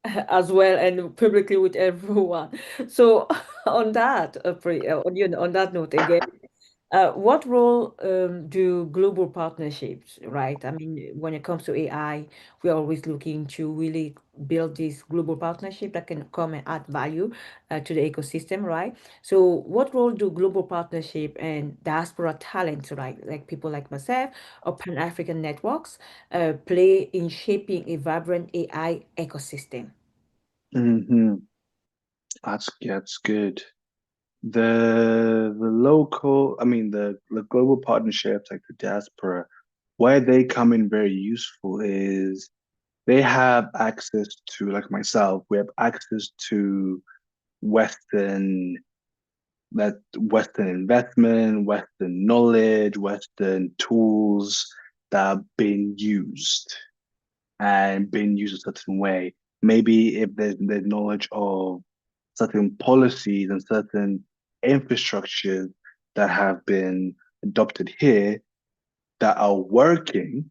as well and publicly with everyone. So on that, on that note again, what role do global partnerships, right? I mean, when it comes to AI, we're always looking to really build this global partnership that can come and add value to the ecosystem, right? So, what role do global partnership and diaspora talents, right, like people like myself or Pan-African networks, play in shaping a vibrant AI ecosystem? mhm, that's good. The local, I mean the global partnerships like the diaspora, where they come in very useful is they have access to, like myself, we have access to Western Western investment, Western knowledge, Western tools that are being used and being used a certain way. Maybe if there's knowledge of certain policies and certain infrastructures that have been adopted here that are working,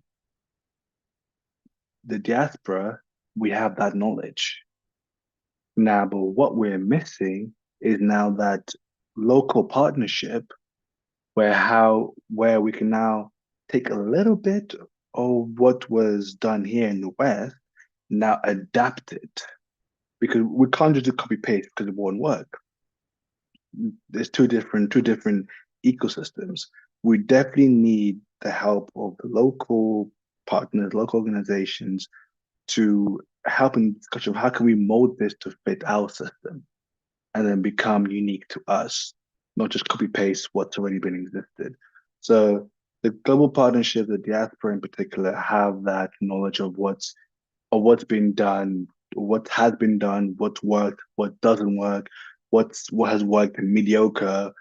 the diaspora, we have that knowledge. Now, but what we're missing is now that local partnership where we can now take a little bit of what was done here in the West, now adapt it. Because we can't just do copy paste because it won't work. There's two different ecosystems. We definitely need the help of the local partners, local organizations to help in discussion of how can we mold this to fit our system and then become unique to us, not just copy paste what's already been existed. So the global partnership, the diaspora in particular, have that knowledge of what's been done, what has been done, what's worked, what doesn't work, what has worked and mediocre,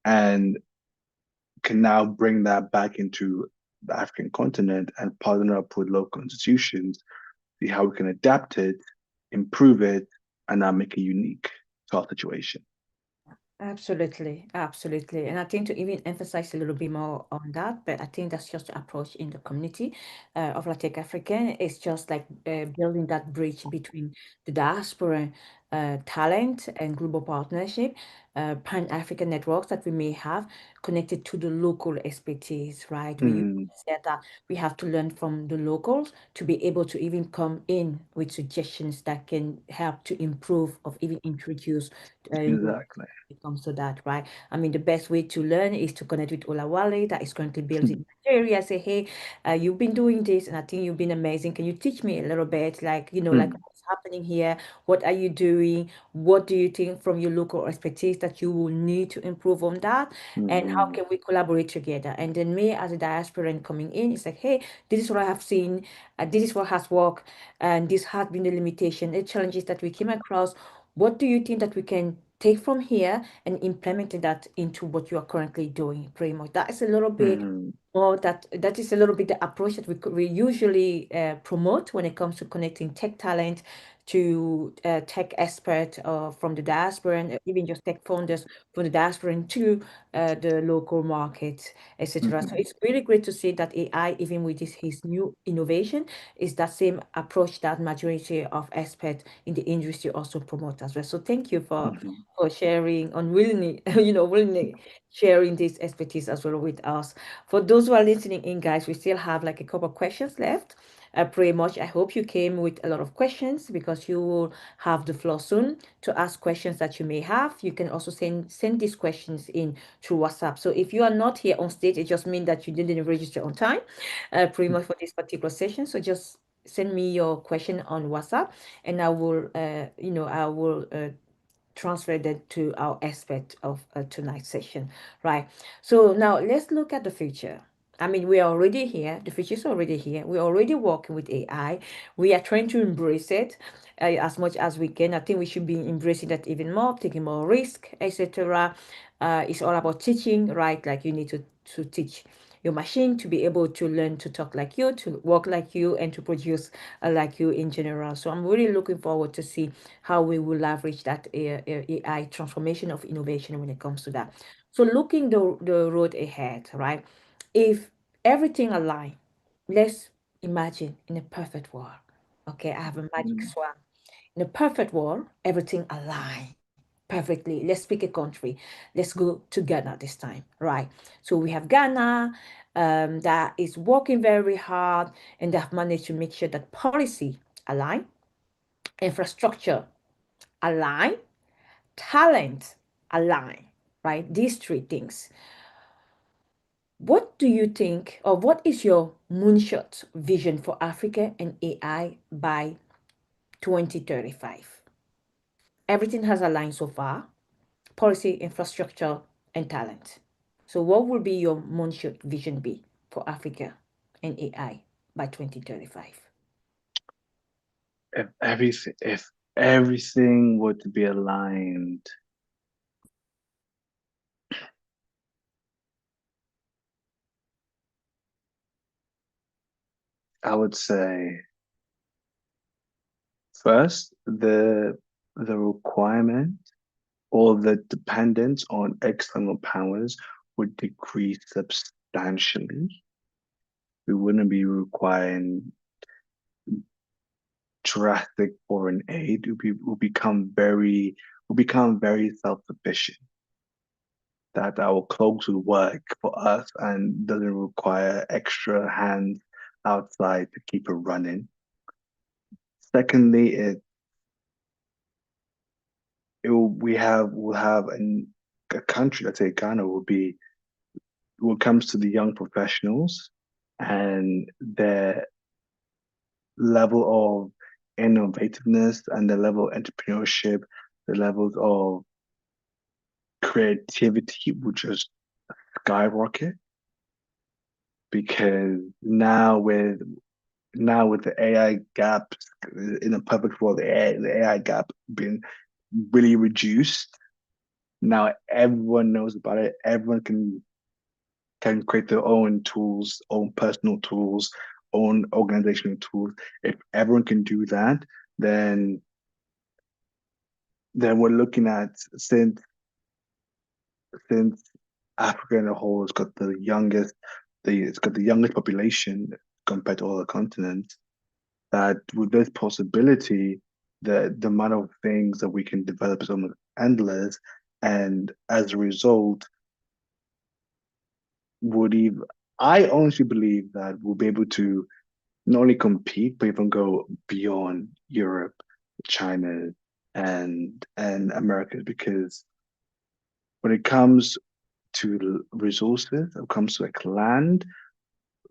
and can now bring that back into the African continent and partner up with local institutions, see how we can adapt it, improve it, and now make it unique to our situation. Absolutely, absolutely. And I think to even emphasize a little bit more on that, but I think that's just the approach in the community of La Tech Africaine. It's just like building that bridge between the diaspora talent and global partnership, pan-African networks that we may have connected to the local expertise, right? We usually Mm, said that we have to learn from the locals to be able to even come in with suggestions that can help to improve or even introduce new exactly. it comes to that, right? I mean, the best way to learn is to connect with Olawale that is currently built in Nigeria. Say, hey, you've been doing this, and I think you've been amazing. Can you teach me a little bit, like like Mm, what's happening here? What are you doing? What do you think from your local expertise that you will need to improve on that? And how mm, can we collaborate together? And then me as a diasporan coming in, it's like, hey, this is what I have seen. This is what has worked, and this has been the limitation, the challenges that we came across. What do you think that we can take from here and implementing that into what you are currently doing pretty much that is a little bit mm, more that is a little bit the approach that we usually promote when it comes to connecting tech talent to tech expert from the diaspora and even just tech founders from the diaspora into the local market, etc. So mm, it's really great to see that AI, even with his new innovation, is that same approach that majority of experts in the industry also promote as well. So thank you mm, for sharing unwillingly, willingly sharing this expertise as well with us. For those who are listening in, guys, we still have like a couple of questions left. Pretty much, I hope you came with a lot of questions because you will have the floor soon to ask questions that you may have. You can also send these questions in through WhatsApp. So if you are not here on stage, it just means that you didn't register on time, pretty much for this particular session. So just send me your question on WhatsApp, and I will transfer that to our aspect of tonight's session, right? So now let's look at the future. I mean, we are already here. The future is already here. We're already working with AI. We are trying to embrace it as much as we can. I think we should be embracing that even more, taking more risk, etc. It's all about teaching, right? Like you need to teach your machine to be able to learn to talk like you, to work like you, and to produce like you in general. So I'm really looking forward to see how we will leverage that AI transformation of innovation when it comes to that. So looking the road ahead, right? If everything align, let's imagine in a perfect world. Okay, I have a magic mm, swan. In a perfect world, everything align perfectly. Let's pick a country. Let's go to Ghana this time, right? So we have Ghana that is working very hard and they have managed to make sure that policy align, infrastructure align, talent align, right? These three things. What do you think, or what is your moonshot vision for Africa and AI by 2035? Everything has aligned so far: policy, infrastructure, and talent. So, what will be your moonshot vision be for Africa and AI by 2035? if everything were to be aligned, I would say first the requirement or the dependence on external powers would decrease substantially. We wouldn't be requiring drastic foreign aid. We'll become very self-sufficient. That our clothes will work for us and doesn't require extra hands outside to keep it running. Secondly, we'll have a country, let's say Ghana, will be when it comes to the young professionals and their level of innovativeness and the level of entrepreneurship, the levels of creativity will just skyrocket because now with the AI gap in a perfect world, the AI gap being really reduced. Now everyone knows about it. Everyone can create their own tools, own personal tools, own organizational tools. If everyone can do that, then we're looking at since Africa in a whole has got the youngest population compared to all the continents, that with this possibility, the amount of things that we can develop is almost endless. And as a result, would even I honestly believe that we'll be able to not only compete, but even go beyond Europe, China, and Americas, because when it comes to resources, when it comes to like land,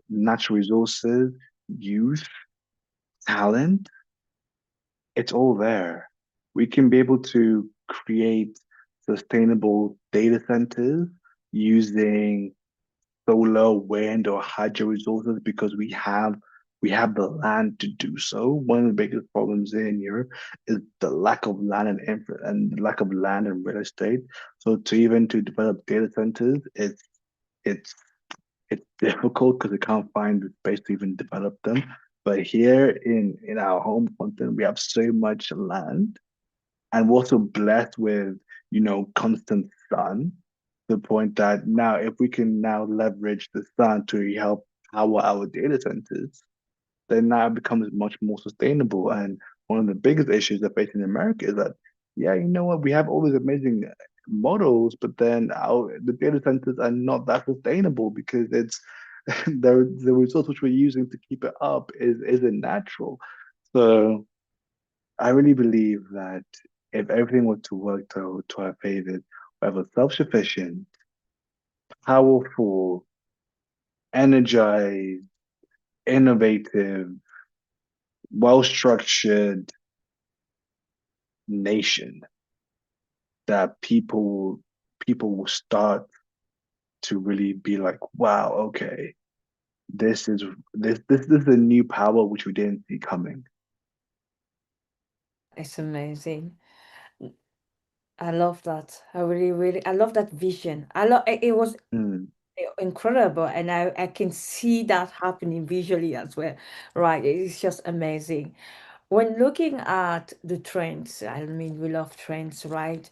natural resources, youth, talent, it's all there. We can be able to create sustainable data centers using solar, wind, or hydro resources because we have the land to do so. One of the biggest problems in Europe is the lack of land and lack of land and real estate. So to develop data centers, it's it's difficult because we can't find the space to even develop them. But here in our home continent, we have so much land, and we're also blessed with constant sun. To the point that now, if we can now leverage the sun to help power our data centers, then now it becomes much more sustainable. And one of the biggest issues that facing America is that, yeah, you know what, we have all these amazing models, but then the data centers are not that sustainable because it's the resource which we're using to keep it up isn't natural. So I really believe that if everything were to work to our favor, we have a self-sufficient, powerful, energized, innovative, well-structured nation that people will start to really be like, wow, okay, this is a new power which we didn't see coming. It's amazing. I love that. I really, really, I love that vision. I love it was Mm, incredible, and I can see that happening visually as well. Right. It's just amazing. When looking at the trends, I mean, we love trends, right?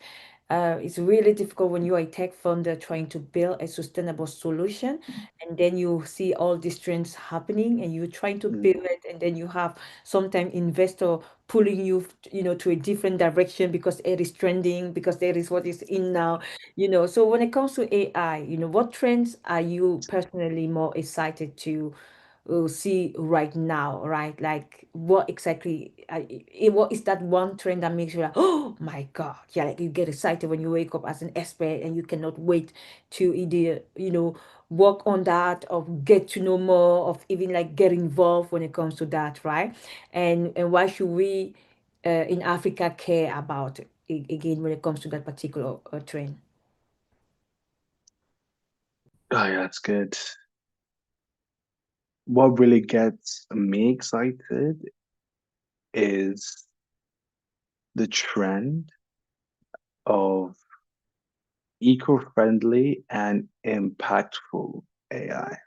It's really difficult when you are a tech founder trying to build a sustainable solution, and then you see all these trends happening, and you're trying to mm, build it, and then you have sometimes investor pulling you, to a different direction because it is trending, because there is what is in now, So when it comes to AI, what trends are you personally more excited to see right now, right? Like what exactly, what is that one trend that makes you like, oh my God, yeah, like you get excited when you wake up as an expert and you cannot wait to either, work on that or get to know more of even like get involved when it comes to that, right? And why should we in Africa care about again when it comes to that particular trend? oh yeah, that's good. What really gets me excited is the trend of eco-friendly and impactful AI.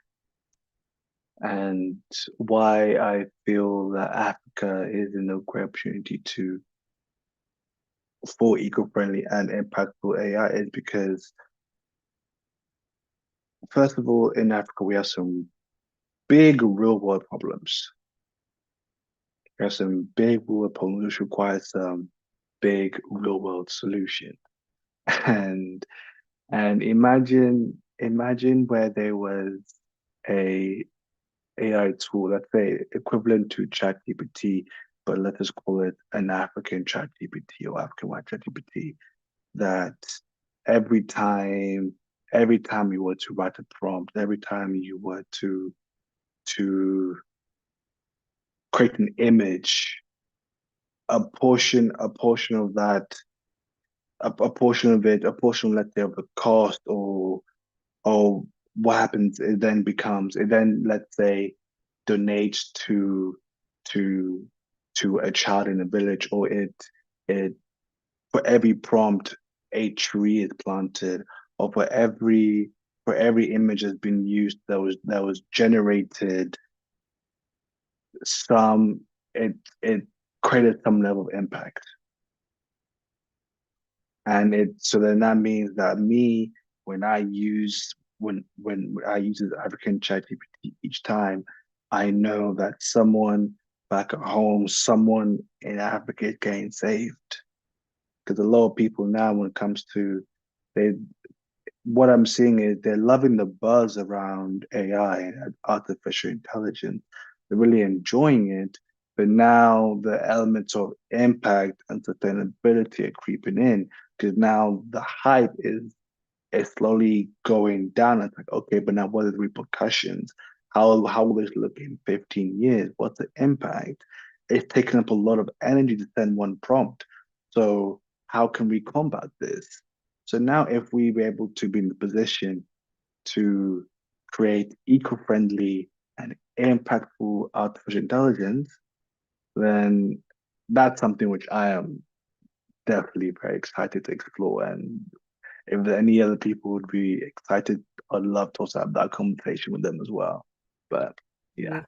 And why I feel that Africa is in a great opportunity to for eco-friendly and impactful AI is because, first of all, in Africa we have some big real-world problems. We have some big real-world problems which require some big real-world solution. And imagine where there was a AI tool, let's say equivalent to ChatGPT, but let us call it an African ChatGPT or African-wide ChatGPT, that every time every time you were to write a prompt, every time you were to create an image, a portion of that, a portion of it, a portion, let's say, of the cost, or what happens, it then, let's say, donates to to a child in a village, or it for every prompt a tree is planted, or for every image that's been used that was generated, some it created some level of impact. And it so then that means that me, when I use when I use this African ChatGPT each time, I know that someone back at home, someone in Africa is getting saved. Because a lot of people now, when it comes to, they what I'm seeing is they're loving the buzz around AI and artificial intelligence. They're really enjoying it, but now the elements of impact and sustainability are creeping in, because now the hype is slowly going down. It's like, okay, but now what are the repercussions? How will this look in 15 years? What's the impact? It's taking up a lot of energy to send one prompt. So how can we combat this? So now if we were able to be in the position to create eco-friendly and impactful artificial intelligence, then that's something which I am definitely very excited to explore. And if any other people would be excited, I'd love to also have that conversation with them as well. But yeah.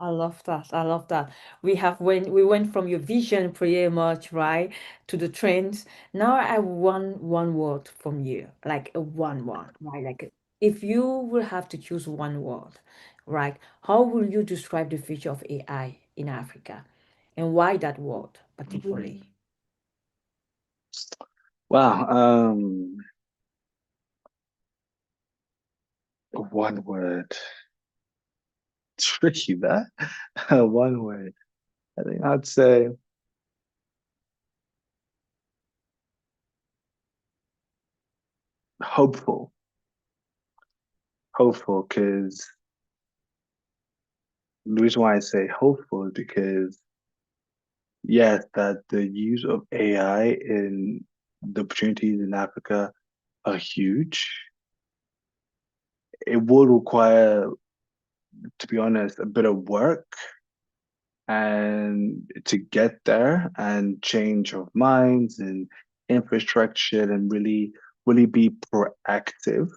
I love that. I love that. We went from your vision pretty much, right, to the trends. Now I want one word from you, like a one, right? Like if you will have to choose one word, right? How will you describe the future of AI in Africa, and why that word particularly? Wow. One word. Tricky that. One word. I think I'd say hopeful. Hopeful, because the reason why I say hopeful is because yes, that the use of AI in the opportunities in Africa are huge. It will require, to be honest, a bit of work and to get there, and change of minds and infrastructure, and really be proactive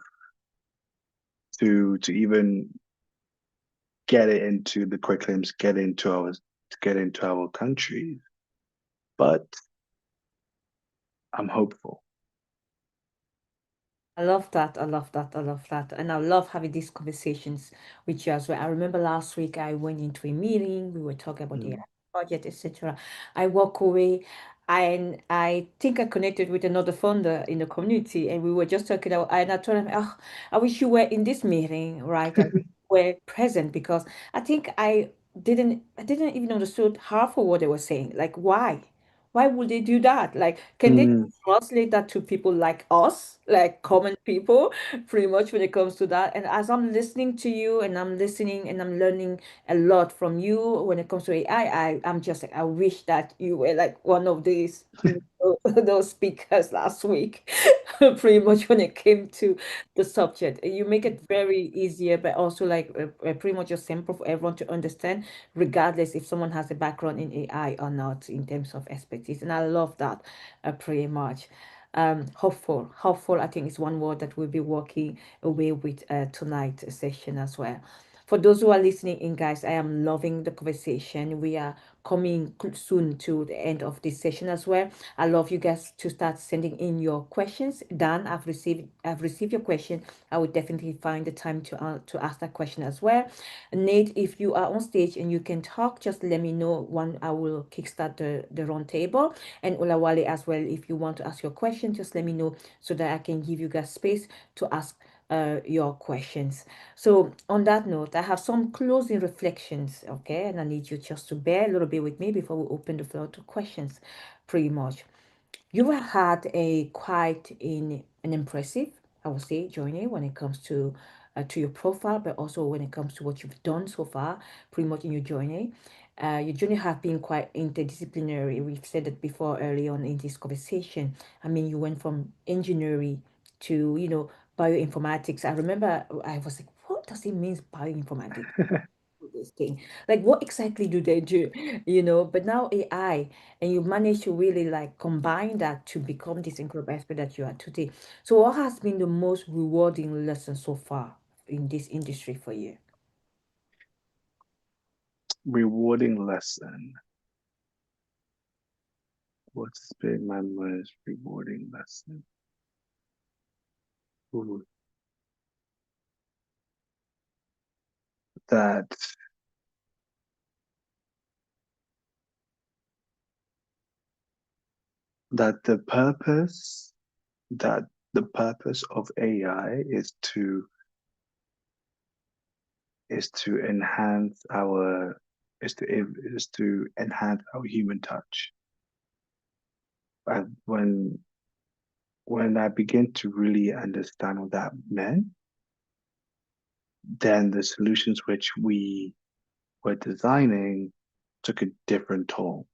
to even get it into the curriculums, get into our countries. But I'm hopeful. I love that. I love that. I love that. And I love having these conversations with you as well. I remember last week I went into a meeting. We were talking about the Mm. project, etc. I walk away and I think I connected with another founder in the community and we were just talking about, and I told him, oh, I wish you were in this meeting, right? I wish you were present because I think I didn't even understood half of what they were saying. Like why? Why would they do that? Like, can they Mm. translate that to people like us, like common people, pretty much when it comes to that? And as I'm listening to you and I'm listening and I'm learning a lot from you when it comes to AI, I'm just like, I wish that you were like one of these, those speakers last week, pretty much when it came to the subject. You make it very easier, but also like pretty much just simple for everyone to understand, regardless if someone has a background in AI or not in terms of expertise. And I love that pretty much. Hopeful, I think is one word that we'll be working away with tonight's session as well. For those who are listening in, guys, I am loving the conversation. We are coming soon to the end of this session as well. I love you guys to start sending in your questions. Dan, I've received your question. I would definitely find the time to ask that question as well. Nate, if you are on stage and you can talk, just let me know. One, I will kickstart the round table. And Olawale as well, if you want to ask your question, just let me know so that I can give you guys space to ask your questions. So on that note, I have some closing reflections, okay? And I need you just to bear a little bit with me before we open the floor to questions, pretty much. You have had a quite an impressive, I would say, journey when it comes to your profile, but also when it comes to what you've done so far, pretty much in your journey. Your journey have been quite interdisciplinary. We've said that before early on in this conversation. I mean, you went from engineering to, bioinformatics. I remember I was like, what does it mean bioinformatics? This thing. Like, what exactly do they do? But now AI, and you manage to really like combine that to become this incredible expert that you are today. So, what has been the most rewarding lesson so far in this industry for you? Rewarding lesson. What's been my most rewarding lesson? Ooh, that that that the purpose of AI is to enhance our is to enhance our human touch. And when I begin to really understand what that meant, then the solutions which we were designing took a different tone.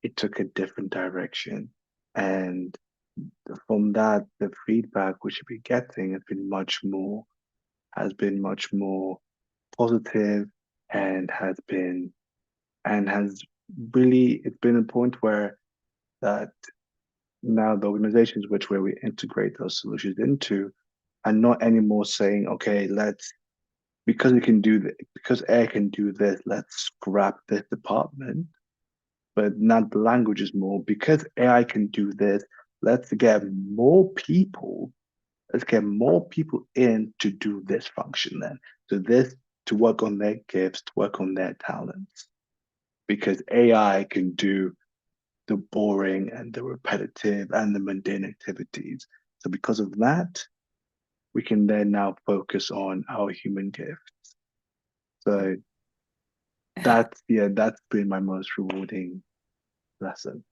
It took a different direction. And from that, the feedback which we're getting has been much more positive and has really it's been a point where that now the organizations which where we integrate those solutions into are not anymore saying, okay, let's because we can do this, because AI can do this, let's scrap this department. But not the language is more because AI can do this, let's get more people, let's get more people in to do this function then. So this to work on their gifts, to work on their talents. Because AI can do the boring and the repetitive and the mundane activities. So because of that, we can then now focus on our human gift. So that's been my most rewarding lesson.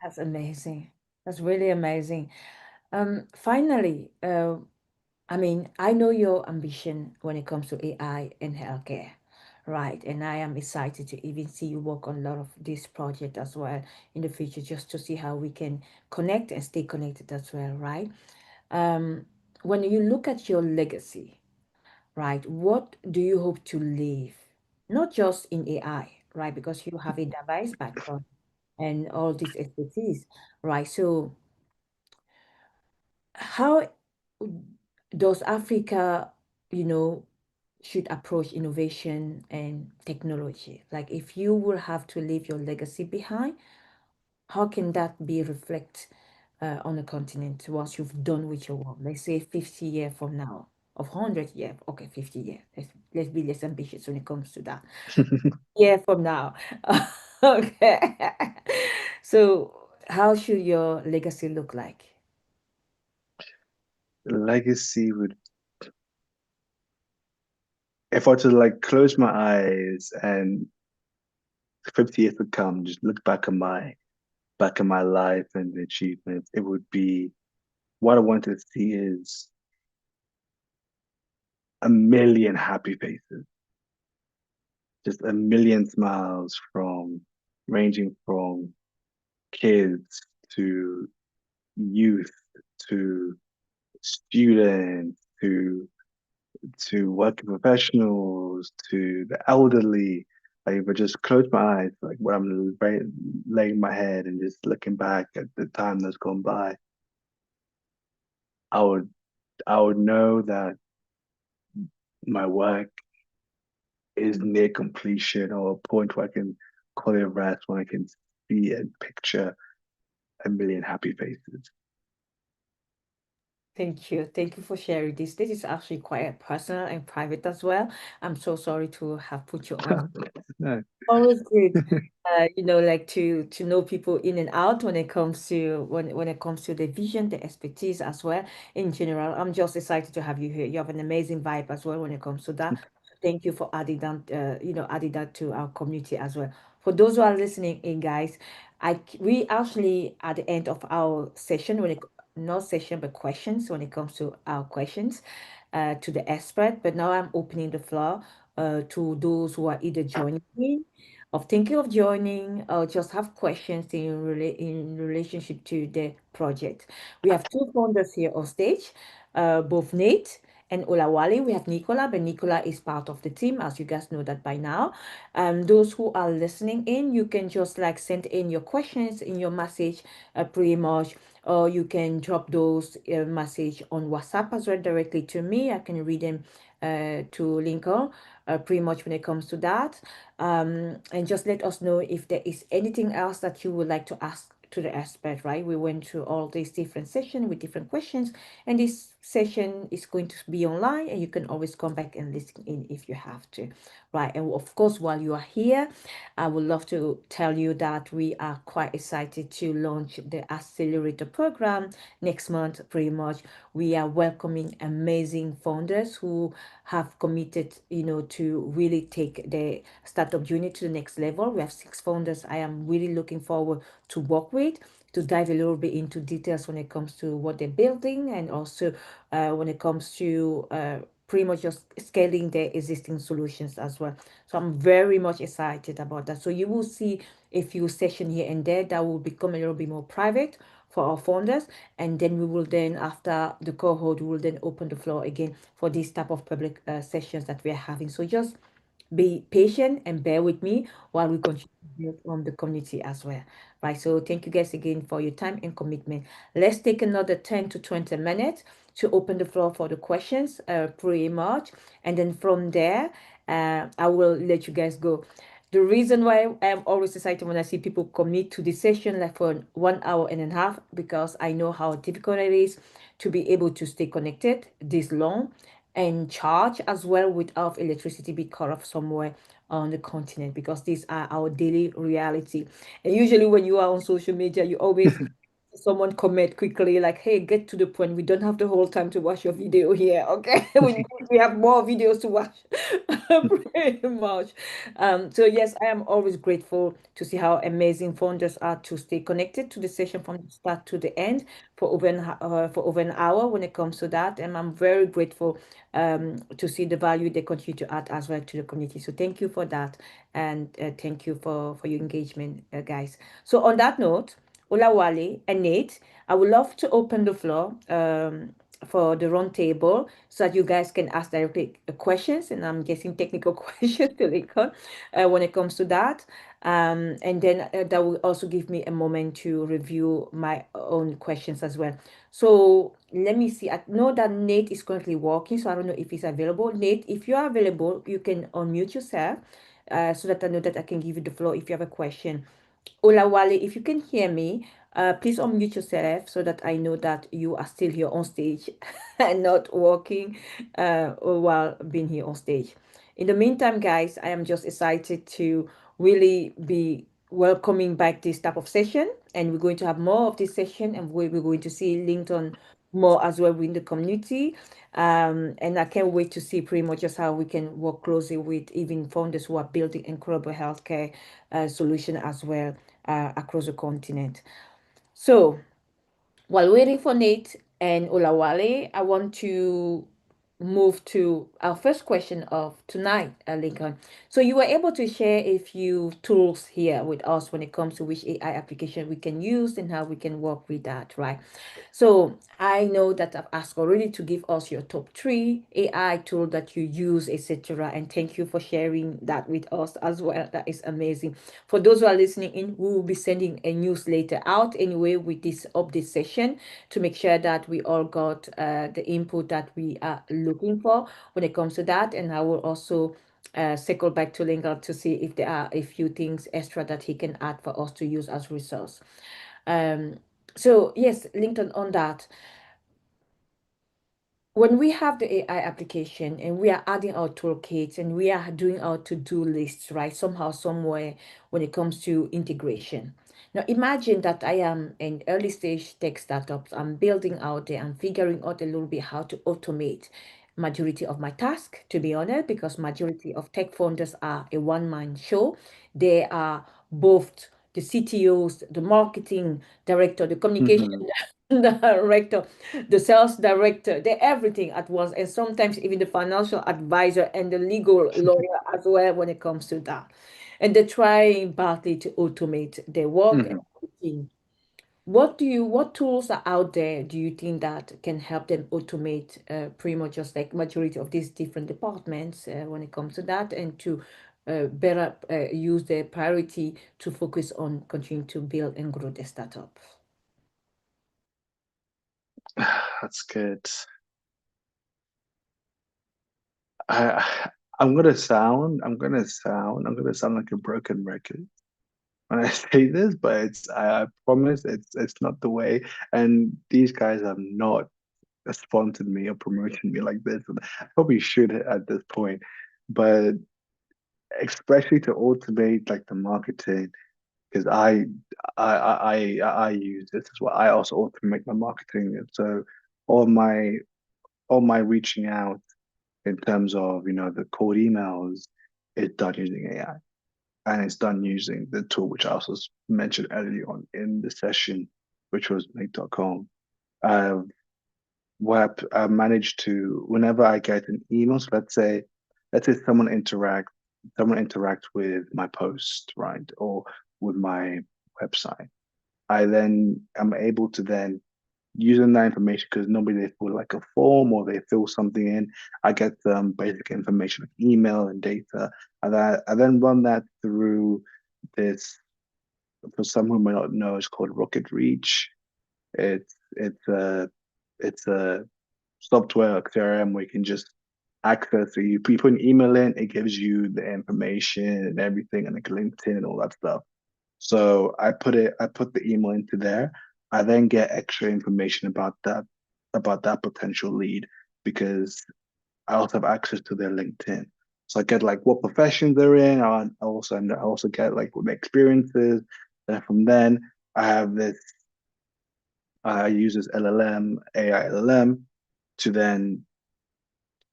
That's amazing. That's really amazing. Finally, I mean, I know your ambition when it comes to AI and healthcare, right? And I am excited to even see you work on a lot of this project as well in the future, just to see how we can connect and stay connected as well, right? Um, when you look at your legacy, right, what do you hope to leave? Not just in AI, right? Because you have a diverse background and all this expertise, right? So how does Africa, you know, should approach innovation and technology? Like, if you will have to leave your legacy behind, how can that be reflect on the continent once you've done with your work? Let's say 50 years from now, of 100 years, okay, 50 years. Let's be less ambitious when it comes to that. Year from now. Okay. So, how should your legacy look like? Legacy would if I were to like close my eyes and 50 years to come, just look back at my life and the achievements, it would be what I want to see is a million happy faces, just a million smiles from ranging from kids to youth to students to working professionals to the elderly. Like if I just close my eyes, like when I'm laying my head and just looking back at the time that's gone by, I would I would know that my work is near completion or a point where I can call it a rest, when I can see and picture a million happy faces. Thank you. Thank you for sharing this. This is actually quite personal and private as well. I'm so sorry to have put you on. No. Always good, like to know people in and out when it comes to when it comes to the vision, the expertise as well. In general, I'm just excited to have you here. You have an amazing vibe as well when it comes to that. Thank you for adding that, adding that to our community as well. For those who are listening in, guys, we actually at the end of our session when it not session but questions when it comes to our questions, to the expert. But now I'm opening the floor to those who are either joining me of thinking of joining or just have questions in relationship to the project. We have two founders here on stage, both Nate and Olawale. We have Nicola, but Nicola is part of the team, as you guys know that by now. Those who are listening in, you can just like send in your questions in your message, pretty much, or you can drop those message on WhatsApp as well directly to me. I can read them to Lincoln, pretty much when it comes to that. And just let us know if there is anything else that you would like to ask to the expert, right? We went through all these different sessions with different questions, and this session is going to be online, and you can always come back and listen in if you have to, right? And of course, while you are here, I would love to tell you that we are quite excited to launch the accelerator program next month, pretty much. We are welcoming amazing founders who have committed, to really take the startup journey to the next level. We have 6 founders I am really looking forward to work with, to dive a little bit into details when it comes to what they're building, and also when it comes to pretty much just scaling their existing solutions as well. So I'm very much excited about that. So you will see a few sessions here and there that will become a little bit more private for our founders, and then we will then, after the cohort, we will then open the floor again for this type of public sessions that we are having. So just be patient and bear with me while we continue to build on the community as well, right? So thank you guys again for your time and commitment. Let's take another 10 to 20 minutes to open the floor for the questions, pretty much, and then from there, I will let you guys go. The reason why I'm always excited when I see people commit to this session like for 1 hour and a half, because I know how difficult it is to be able to stay connected this long and charge as well without electricity be cut off somewhere on the continent, because these are our daily reality. And usually when you are on social media, you always someone comment quickly like, hey, get to the point, we don't have the whole time to watch your video here, okay? We have more videos to watch. Pretty much. So yes, I am always grateful to see how amazing founders are to stay connected to the session from the start to the end for over an hour when it comes to that, and I'm very grateful to see the value they continue to add as well to the community. So thank you for that, and thank you for your engagement, guys. So on that note, Olawale and Nate, I would love to open the floor for the round table so that you guys can ask directly questions, and I'm guessing technical questions to Lincoln when it comes to that. And then that will also give me a moment to review my own questions as well. So let me see. I know that Nate is currently working, so I don't know if he's available. Nate, if you are available, you can unmute yourself so that I know that I can give you the floor if you have a question. Olawale, if you can hear me, please unmute yourself so that I know that you are still here on stage and not working while being here on stage. In the meantime, guys, I am just excited to really be welcoming back this type of session, and we're going to have more of this session, and we're going to see LinkedIn more as well within the community. And I can't wait to see pretty much just how we can work closely with even founders who are building incredible healthcare solution as well across the continent. So while waiting for Nate and Olawale, I want to move to our first question of tonight, Lincoln. So you were able to share a few tools here with us when it comes to which AI application we can use and how we can work with that, right? So I know that I've asked already to give us your top 3 AI tool that you use, etc. And thank you for sharing that with us as well. That is amazing. For those who are listening in, we will be sending a newsletter out anyway with this update session to make sure that we all got the input that we are looking for when it comes to that. And I will also circle back to Linga to see if there are a few things extra that he can add for us to use as resource. Um, so yes, Lincoln, on that, when we have the AI application and we are adding our toolkits and we are doing our to-do lists, right? Somehow, somewhere, when it comes to integration. Now, imagine that I am an early stage tech startup. I'm building out there. I'm figuring out a little bit how to automate majority of my task, to be honest, because majority of tech founders are a one-man show. They are both the CTOs, the marketing director, the communication Hmm. director, the sales director, they're everything at once, and sometimes even the financial advisor and the legal lawyer as well when it comes to that. and they're trying partly to automate their work and Mhm. routine. What tools are out there do you think that can help them automate pretty much just like majority of these different departments when it comes to that, and to better use their priority to focus on continuing to build and grow their startup? That's good. I I'm gonna sound like a broken record when I say this, but I promise it's not the way. And these guys have not sponsored me or promoted me like this. And I probably should at this point, but especially to automate like the marketing, because I use this as well. I also automate my marketing, and so all my all my reaching out in terms of the cold emails is done using AI, and it's done using the tool which I also mentioned earlier on in the session, which was make.com. Uh, where I managed to, whenever I get an email, so let's say someone interact with my post, right, or with my website. I then am able to then using that information, because normally they fill like a form or they fill something in. I get them basic information like email and data, and I then run that through this. For some who may not know, it's called Rocket Reach. It's a software like CRM where you can just access it. You put an email in, it gives you the information and everything, and like LinkedIn and all that stuff. So I put the email into there. I then get extra information about that potential lead, because I also have access to their LinkedIn. So I get like what professions they're in. I also get like what their experiences. And from then I have this I use this LLM, AI LLM, to then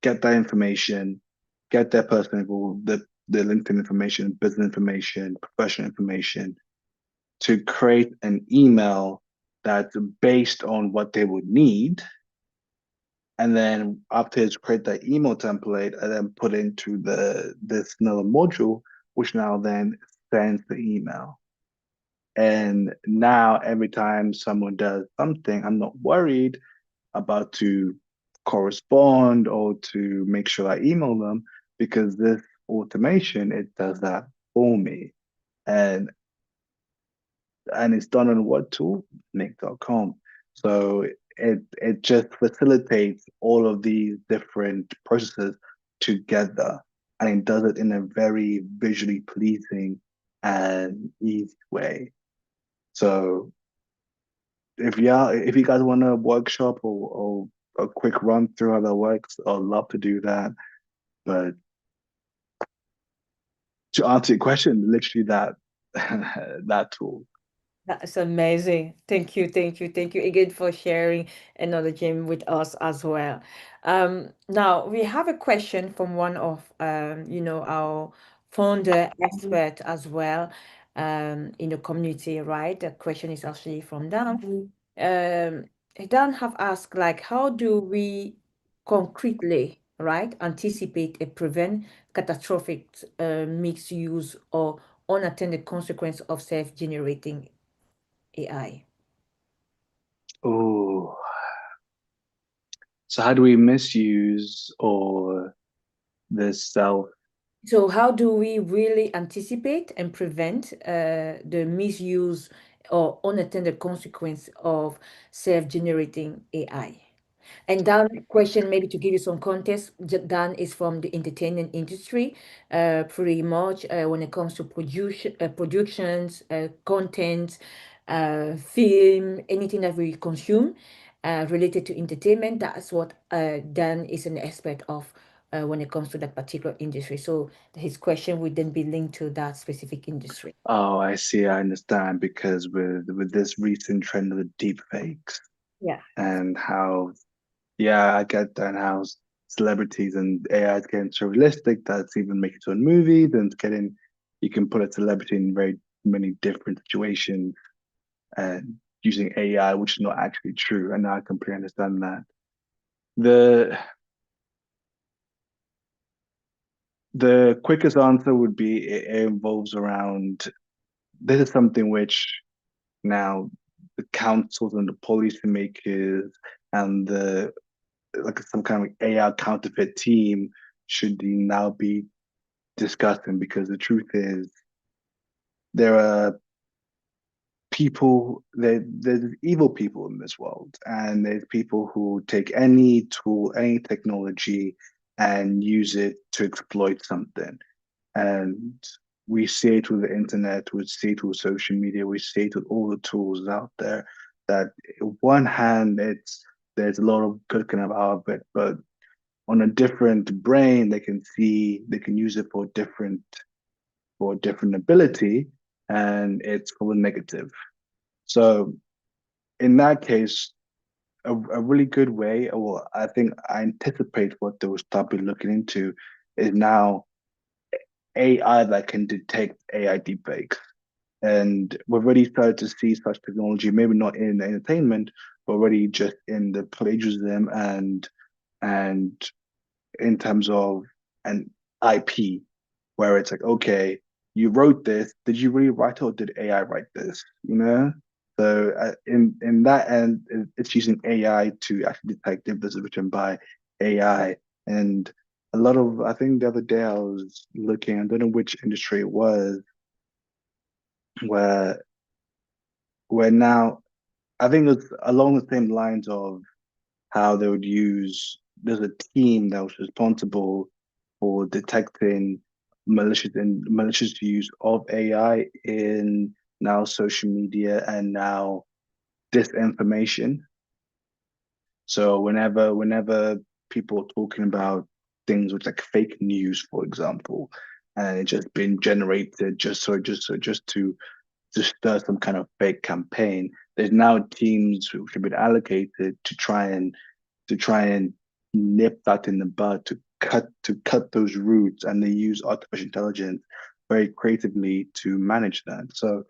get that information, get their personal, the LinkedIn information, business information, professional information, to create an email that's based on what they would need. And then after it's create that email template, I then put into this another module, which now then sends the email. And now every time someone does something, I'm not worried about to correspond or to make sure I email them, because this automation, it does that for me. And it's done on what tool? Make.com. So it just facilitates all of these different processes together, and it does it in a very visually pleasing and easy way. So if you guys want a workshop or a quick run through how that works, I'd love to do that. But to answer your question, literally that that tool. That's amazing. Thank you, thank you, thank you again for sharing another gem with us as well. Now we have a question from one of our founder expert as well in the community, right? The question is actually from Dan. Dan have asked like, how do we concretely, right, anticipate and prevent catastrophic misuse or unattended consequence of self-generating AI? Oh, so how do we misuse or this self? So how do we really anticipate and prevent the misuse or unattended consequence of self-generating AI? And that question, maybe to give you some context, Dan is from the entertainment industry, pretty much when it comes to productions, content, film, anything that we consume related to entertainment. That's what Dan is an expert of when it comes to that particular industry. So his question would then be linked to that specific industry. Oh, I see, I understand, because with this recent trend of the deep fakes Yeah. and how, yeah, I get that, and how celebrities and AI is getting so realistic that it's even making its own movies, and it's getting, you can put a celebrity in very many different situations and using AI, which is not actually true. And now I completely understand that. The The quickest answer would be it involves around this is something which now the councils and the policymakers and the like some kind of AI counterfeit team should now be discussing, because the truth is there are there's evil people in this world, and there's people who take any tool, any technology, and use it to exploit something. And we see it with the internet, we see it with social media, we see it with all the tools out there. That on one hand, there's a lot of good kind of out of it, but on a different brain, they can use it for different ability, and it's for the negative. So in that case, a really good way, or I think I anticipate what they will start be looking into, is now AI that can detect AI deepfakes. And we've already started to see such technology, maybe not in entertainment, but already just in the plagiarism and in terms of an IP, where it's like, okay, you wrote this. Did you really write it, or did AI write this? You know. So in that end, it's using AI to actually detect if this is written by AI. And a lot of, I think the other day I was looking, I don't know which industry it was, where now I think it's along the same lines of how they would use. There's a team that was responsible for detecting malicious use of AI in now social media and now disinformation. So whenever people are talking about things which like fake news, for example, and it's just been generated just to stir some kind of fake campaign, there's now teams which have been allocated to try and nip that in the bud, to cut those roots, and they use artificial intelligence very creatively to manage that. So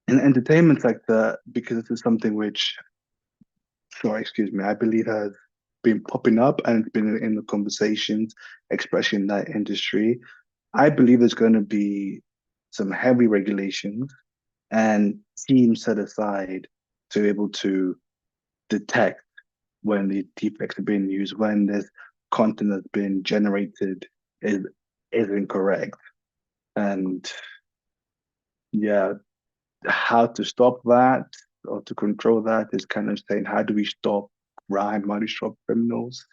in the entertainment sector, because this is something which, sorry, excuse me, I believe has been popping up and it's been in the conversations, especially in that industry, I believe there's going to be some heavy regulations and teams set aside to be able to detect when the defects are being used, when this content that's been generated is incorrect. And yeah, how to stop that or to control that is kind of saying, how do we stop crime? How do we stop criminals?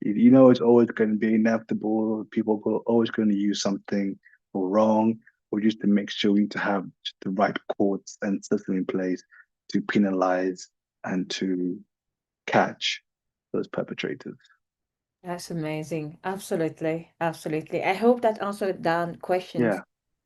You know, it's always going to be inevitable. People are always going to use something wrong, or just to make sure we need to have the right courts and system in place to penalize and to catch those perpetrators. That's amazing. Absolutely. Absolutely. I hope that answered Dan questions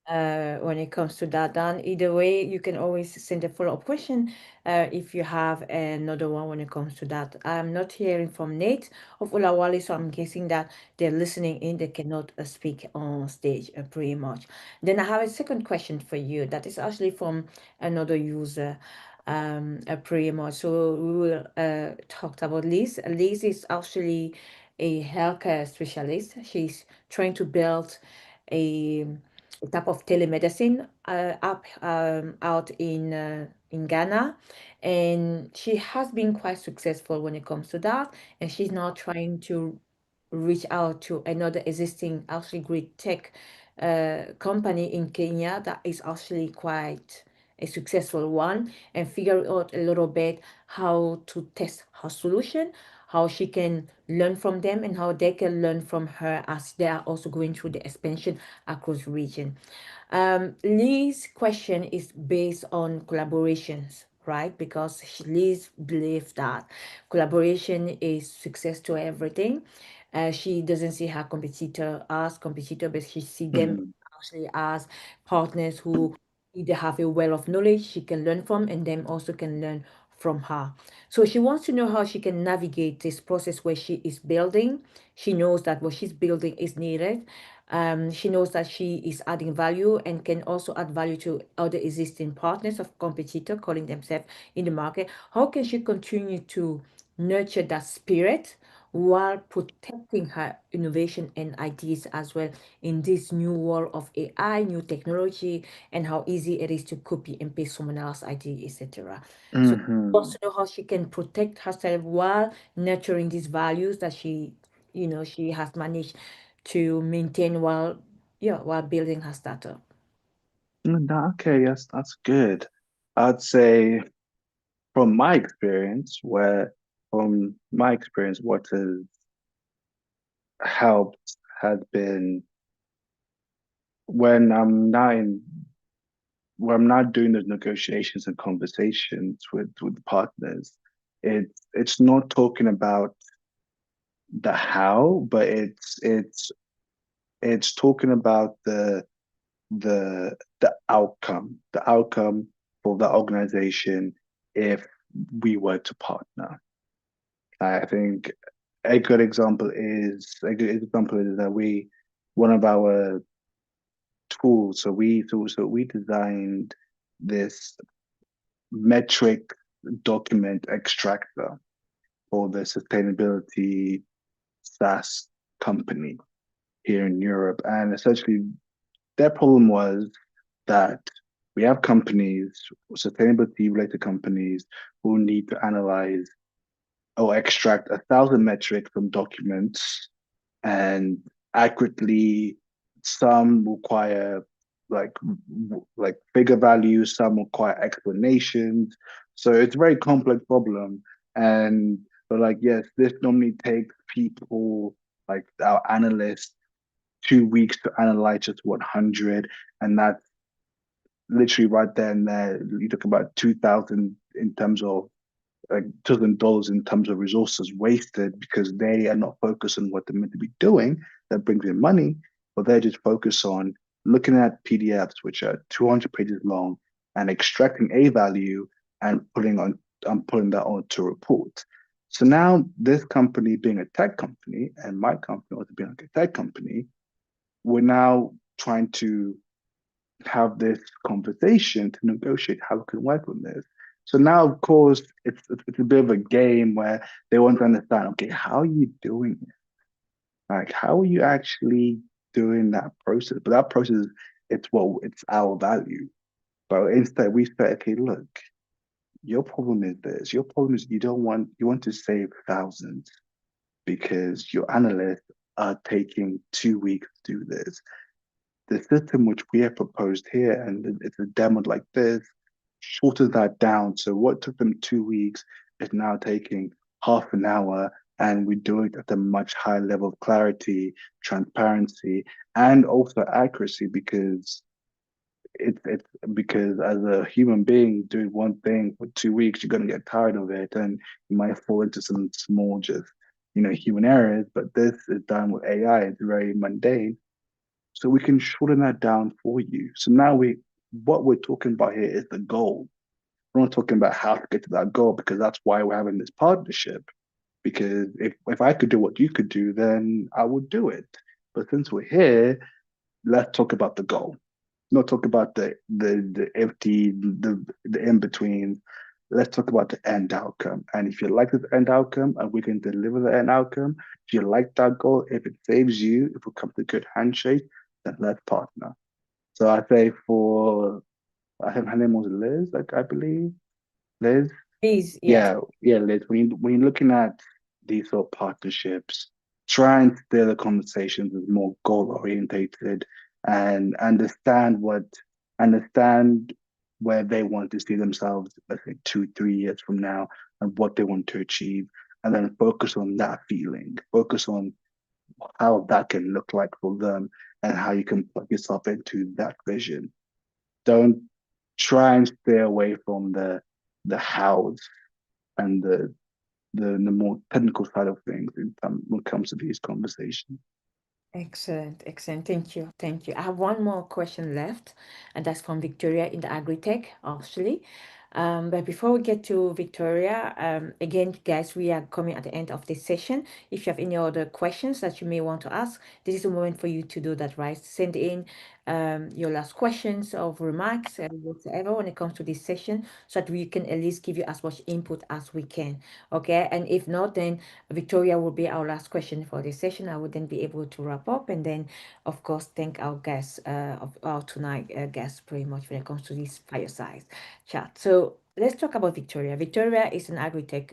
Yeah. when it comes to that. Dan, either way, you can always send a follow-up question if you have another one when it comes to that. I'm not hearing from Nate of Ulawali, so I'm guessing that they're listening in. They cannot speak on stage pretty much. Then I have a second question for you that is actually from another user. Pretty much. So we will talk about Liz. Liz is actually a healthcare specialist. She's trying to build a, a type of telemedicine app out in Ghana, and she has been quite successful when it comes to that. And she's now trying to reach out to another existing actually great tech company in Kenya that is actually quite a successful one, and figure out a little bit how to test her solution, how she can learn from them, and how they can learn from her as they are also going through the expansion across region. Lee's question is based on collaborations, right? Because Liz believes that collaboration is success to everything. She doesn't see her competitor as competitor, but she see them Mhm. actually as partners who either have a well of knowledge she can learn from, and them also can learn from her. So she wants to know how she can navigate this process where she is building. She knows that what she's building is needed. She knows that she is adding value and can also add value to other existing partners of competitor calling themselves in the market. How can she continue to nurture that spirit while protecting her innovation and ideas as well in this new world of AI, new technology, and how easy it is to copy and paste someone else's idea, etc. So Mm-hmm. also know how she can protect herself while nurturing these values that she has managed to maintain while while building her startup. Okay, yes, that's good. I'd say from my experience, what has helped has been when I'm not in when I'm not doing those negotiations and conversations with partners. It's not talking about the how, but it's talking about the outcome for the organization if we were to partner. I think a good example is that we one of our tools. So we designed this metric document extractor for the sustainability SaaS company here in Europe. And essentially, their problem was that we have companies, sustainability related companies, who need to analyze or extract 1,000 metrics from documents and accurately. Some require like like figure values, some require explanations. So it's a very complex problem. And but like yes, this normally takes people like our analysts 2 weeks to analyze just 100, and that's literally right there and there. You talk about 2,000 in terms of $1,000 in terms of resources wasted because they are not focused on what they're meant to be doing that brings in money, but they're just focused on looking at PDFs, which are 200 pages long, and extracting a value and putting that onto a report. So now this company being a tech company and my company also being like a tech company, we're now trying to have this conversation to negotiate how we can work on this. So now, of course, it's a bit of a game where they want to understand, okay, how are you doing it? Like, how are you actually doing that process? But that process, it's our value. But instead, we say, okay, look, your problem is this. Your problem is you want to save thousands because your analysts are taking 2 weeks to do this. The system which we have proposed here, and it's a demo like this, shortens that down. So what took them 2 weeks is now taking half an hour, and we do it at a much higher level of clarity, transparency, and also accuracy it's because as a human being doing one thing for 2 weeks, you're gonna get tired of it, and you might fall into some small just human errors. But this is done with AI. It's very mundane, so we can shorten that down for you. So now what we're talking about here is the goal. We're not talking about how to get to that goal because that's why we're having this partnership. Because if I could do what you could do, then I would do it. But since we're here, let's talk about the goal. Not talk about the empty the in between. Let's talk about the end outcome. And if you like this end outcome and we can deliver the end outcome, if you like that goal, if it saves you, if we come to a good handshake, then let's partner. So I say I think her name was Liz, like I believe. Liz. Please, yes. Yeah, Liz. When you're looking at these sort of partnerships, try and steer the conversations as more goal orientated and understand where they want to see themselves, let's say 2, 3 years from now, and what they want to achieve, and then focus on that feeling, focus on how that can look like for them, and how you can plug yourself into that vision. Don't try and stay away from the hows and the more technical side of things when it comes to these conversations. Excellent, excellent. Thank you, thank you. I have one more question left, and that's from Victoria in the agri-tech, actually. But before we get to Victoria, again, guys, we are coming at the end of this session. If you have any other questions that you may want to ask, this is a moment for you to do that, right? Send in your last questions or remarks, whatever, when it comes to this session, so that we can at least give you as much input as we can. Okay. And if not, then Victoria will be our last question for this session. I will then be able to wrap up and then, of course, thank our guests, of our tonight guests, pretty much when it comes to this fireside chat. So let's talk about Victoria. Victoria is an agri-tech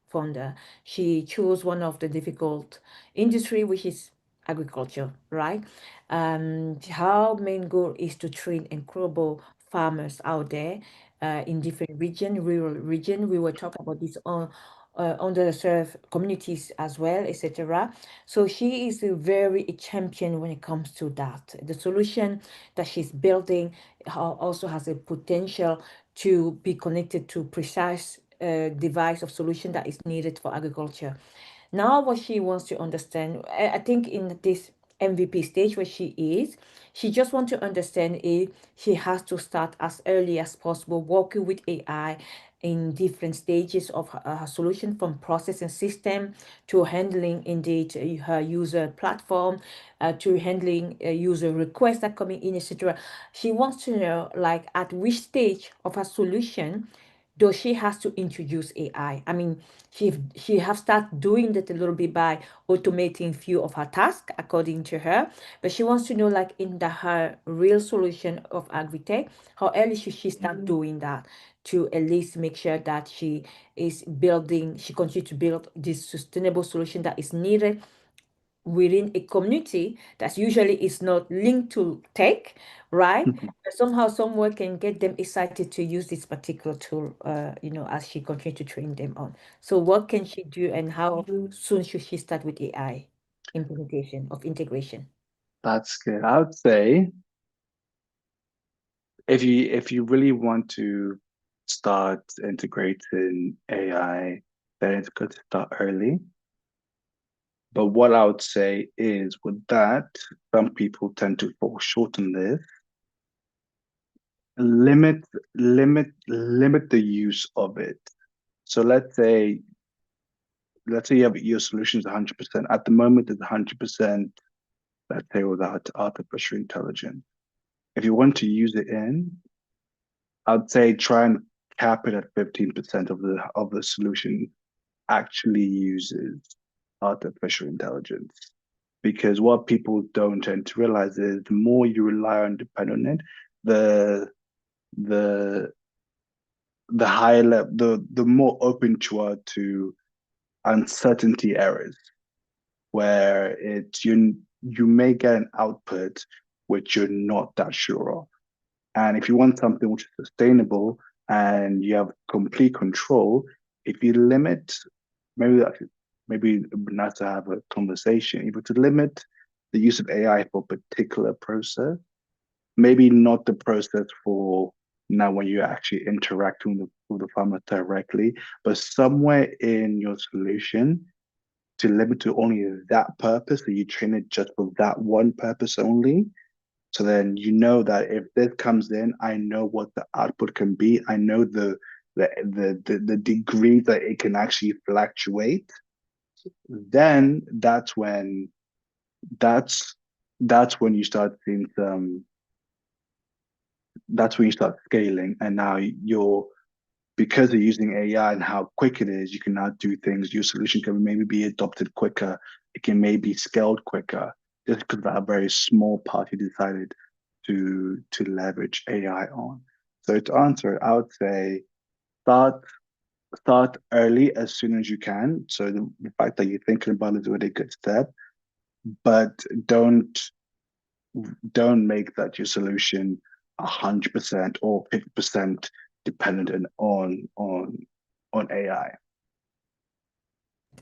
founder. She chose one of the difficult industry, which is agriculture, right? Her main goal is to train incredible farmers out there in different region, rural region. We will talk about this on underserved communities as well, etc. So she is a very a champion when it comes to that. The solution that she's building also has a potential to be connected to precise device of solution that is needed for agriculture. Now, what she wants to understand, I think in this MVP stage where she just wants to understand if she has to start as early as possible working with AI in different stages of her solution, from processing system to handling indeed her user platform, to handling user requests that coming in, etc. She wants to know like at which stage of her solution does she has to introduce AI? I mean, she have started doing that a little bit by automating few of her tasks according to her, but she wants to know like in the her real solution of agri-tech, how early should she start doing that to at least make sure that she continue to build this sustainable solution that is needed within a community that usually is not linked to tech, right? But somehow, somewhere can get them excited to use this particular tool, as she continue to train them on. So, what can she do, and how soon should she start with AI implementation of integration? That's good. I would say if you really want to start integrating AI, then it's good to start early. But what I would say is with that, some people tend to fall short on this. Limit the use of it. So let's say you have your solution is 100%. At the moment, it's 100%, let's say, without artificial intelligence. If you want to use it in, I'd say try and cap it at 15% of the solution actually uses artificial intelligence. Because what people don't tend to realize is the more you rely on depend on it, the the the higher level, the more open you are to uncertainty errors, where you may get an output which you're not that sure of. And if you want something which is sustainable and you have complete control, if you limit, maybe that maybe it would be nice to have a conversation, if you to limit the use of AI for a particular process, maybe not the process for now when you're actually interacting with the farmer directly, but somewhere in your solution to limit to only that purpose, that you train it just for that one purpose only. So then you know that if this comes in, I know what the output can be. I know the degree that it can actually fluctuate. Then that's that's when you start seeing some that's when you start scaling. And now you're because of using AI and how quick it is, you can now do things. Your solution can maybe be adopted quicker. It can maybe scaled quicker just because that a very small part you decided to leverage AI on. So to answer, I would say start start early as soon as you can. So the fact that you're thinking about it is already a good step, but don't make that your solution 100% or 50% dependent on AI.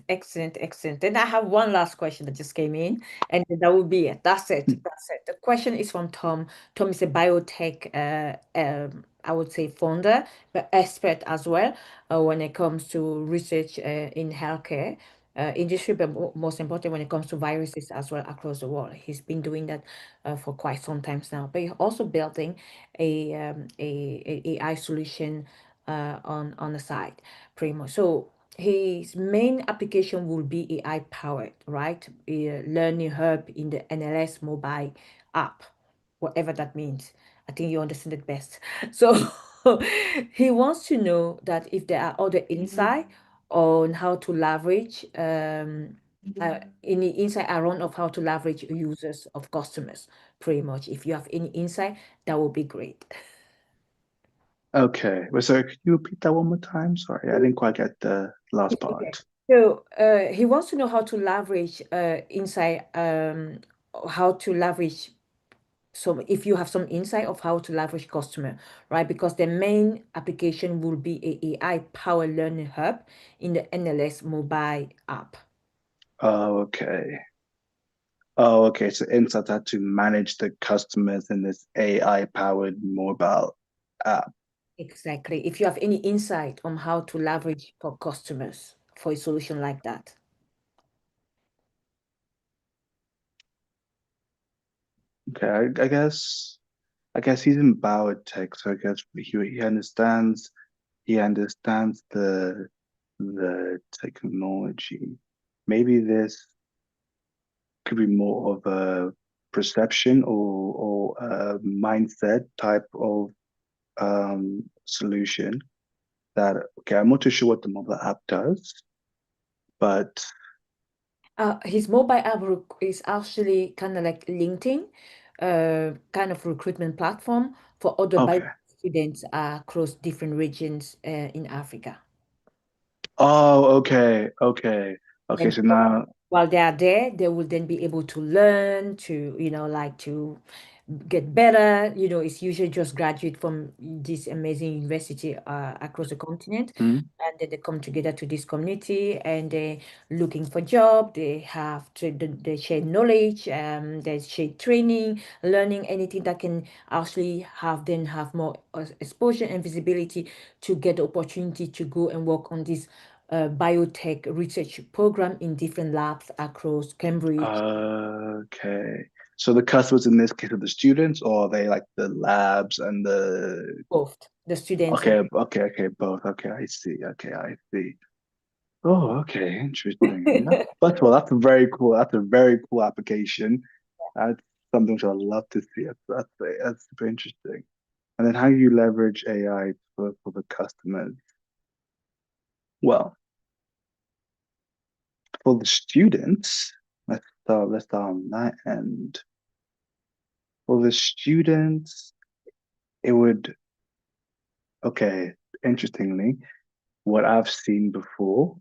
Excellent, excellent. Then I have one last question that just came in, and that will be it. That's it. That's it. The question is from Tom. Tom is a biotech, I would say, founder, but expert as well when it comes to research in healthcare. industry, but most important when it comes to viruses as well across the world. He's been doing that for quite some times now. But he's also building a AI solution on the side, pretty much. So his main application will be AI powered, right? A learning hub in the NLS mobile app, whatever that means. I think you understand it best. So he wants to know that if there are other insight on how to leverage any insight around of how to leverage users of customers, pretty much. If you have any insight, that would be great. Okay. Well, so could you repeat that one more time? Sorry, I didn't quite get the last Okay. part. So he wants to know how to leverage insight, how to leverage. So if you have some insight of how to leverage customer, right? Because the main application will be a AI power learning hub in the NLS mobile app. Oh, okay. Oh, okay. So Insight had to manage the customers in this AI-powered mobile app. Exactly. If you have any insight on how to leverage for customers for a solution like that. Okay, I guess he's in biotech, so I guess he understands the technology. Maybe this could be more of a perception or a mindset type of solution that okay, I'm not too sure what the mobile app does, but His mobile app is actually kind of like LinkedIn, kind of recruitment platform for other bio okay. students across different regions in Africa. Oh, okay, okay, okay. And So so now, while they are there, they will then be able to learn to, like to get better. It's usually just graduate from this amazing university across the continent. hmm? And then they come together to this community and they looking for job. They have to, they share knowledge, they share training, learning anything that can actually have more exposure and visibility to get the opportunity to go and work on this biotech research program in different labs across Cambridge. Okay. So the customers in this case are the students, or are they like the labs and the Both the students and okay, okay, okay, both. Okay, I see. Okay, I see. Oh, okay, interesting. I mean, first of all, that's a very cool. That's a very cool application. That's something which I'd love to see. That's super interesting. And then how you leverage AI for the customers. Well, for the students, let's start on that end. For the students, it would okay, interestingly, what I've seen before